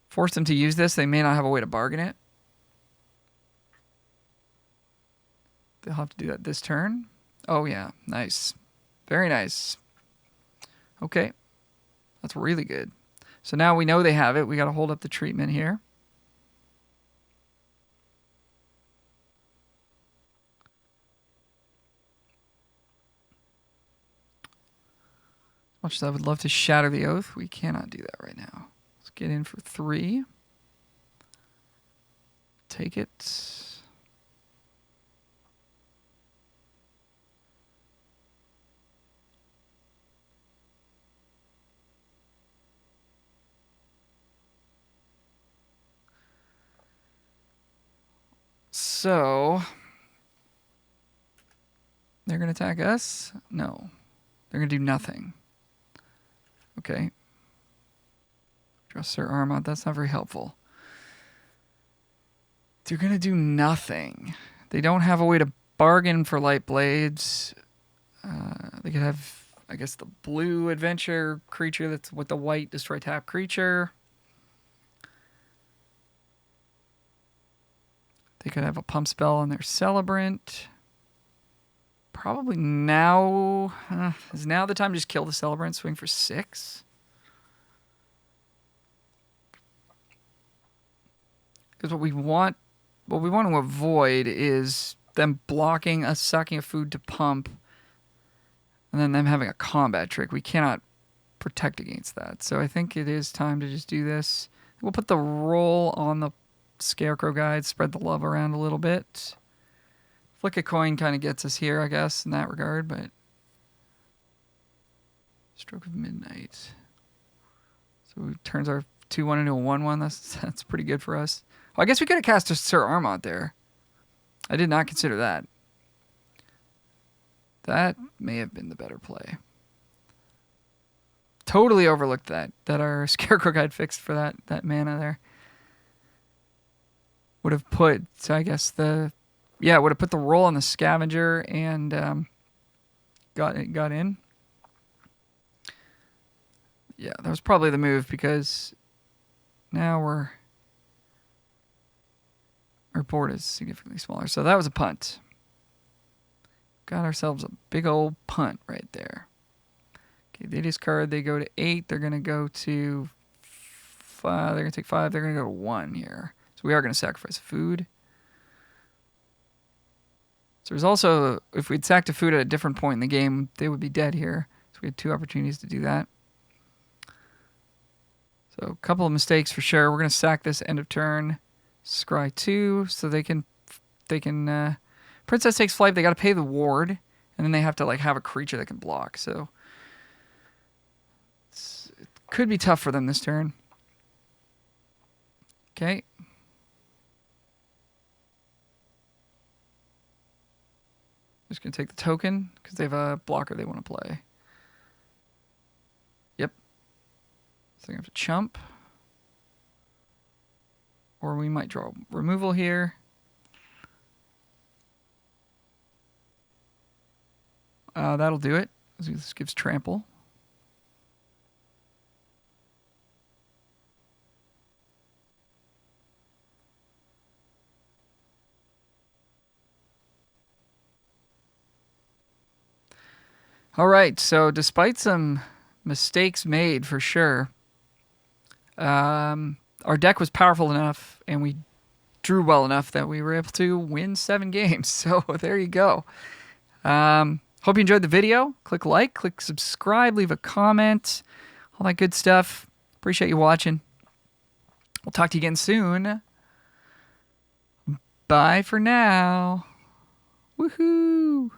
Forced them to use this. They may not have a way to bargain it. They'll have to do that this turn. Oh, yeah. Nice. Very nice. Okay. That's really good. So now we know they have it. We got to hold up the treatment here. As much as I would love to shatter the oath, we cannot do that right now. Let's get in for 3. Take it. So they're going to attack us? No. They're going to do nothing. Okay. Dress their arm out. That's not very helpful. They're going to do nothing. They don't have a way to bargain for Light Blades. They could have, I guess, the blue adventure creature that's with the white destroy tap creature. They could have a pump spell on their Celebrant. Probably now. Is now the time to just kill the Celebrant, swing for 6? Because what we want to avoid is them blocking us sucking a food to pump and then them having a combat trick. We cannot protect against that. So I think it is time to just do this. We'll put the roll on the Scarecrow Guide, spread the love around a little bit. Flick a coin kind of gets us here, I guess, in that regard, but Stroke of Midnight. So it turns our 2-1 into a 1-1. That's pretty good for us. Oh, I guess we could have cast a Sir Armont there. I did not consider that. That may have been the better play. Totally overlooked that our Scarecrow Guide fixed for that mana there. Would have put, so I guess would have put the roll on the Scavenger and got in. Yeah, that was probably the move because now our board is significantly smaller. So that was a punt. Got ourselves a big old punt right there. Okay, they discard. They go to 8. They're going to go to 5. They're going to take 5. They're going to go to 1 here. So we are going to sacrifice food. So there's also, if we'd sacked a food at a different point in the game, they would be dead here. So we had 2 opportunities to do that. So a couple of mistakes for sure. We're going to sack this end of turn. Scry 2, so they can Princess takes flight. They got to pay the ward, and then they have to like have a creature that can block. So it could be tough for them this turn. Okay. Just gonna take the token because they have a blocker they want to play. Yep. So they're gonna have to chump. Or we might draw removal here. That'll do it. This gives trample. All right, so despite some mistakes made for sure, our deck was powerful enough and we drew well enough that we were able to win 7 games. So there you go. Hope you enjoyed the video. Click like, click subscribe, leave a comment, all that good stuff. Appreciate you watching. We'll talk to you again soon. Bye for now. Woohoo!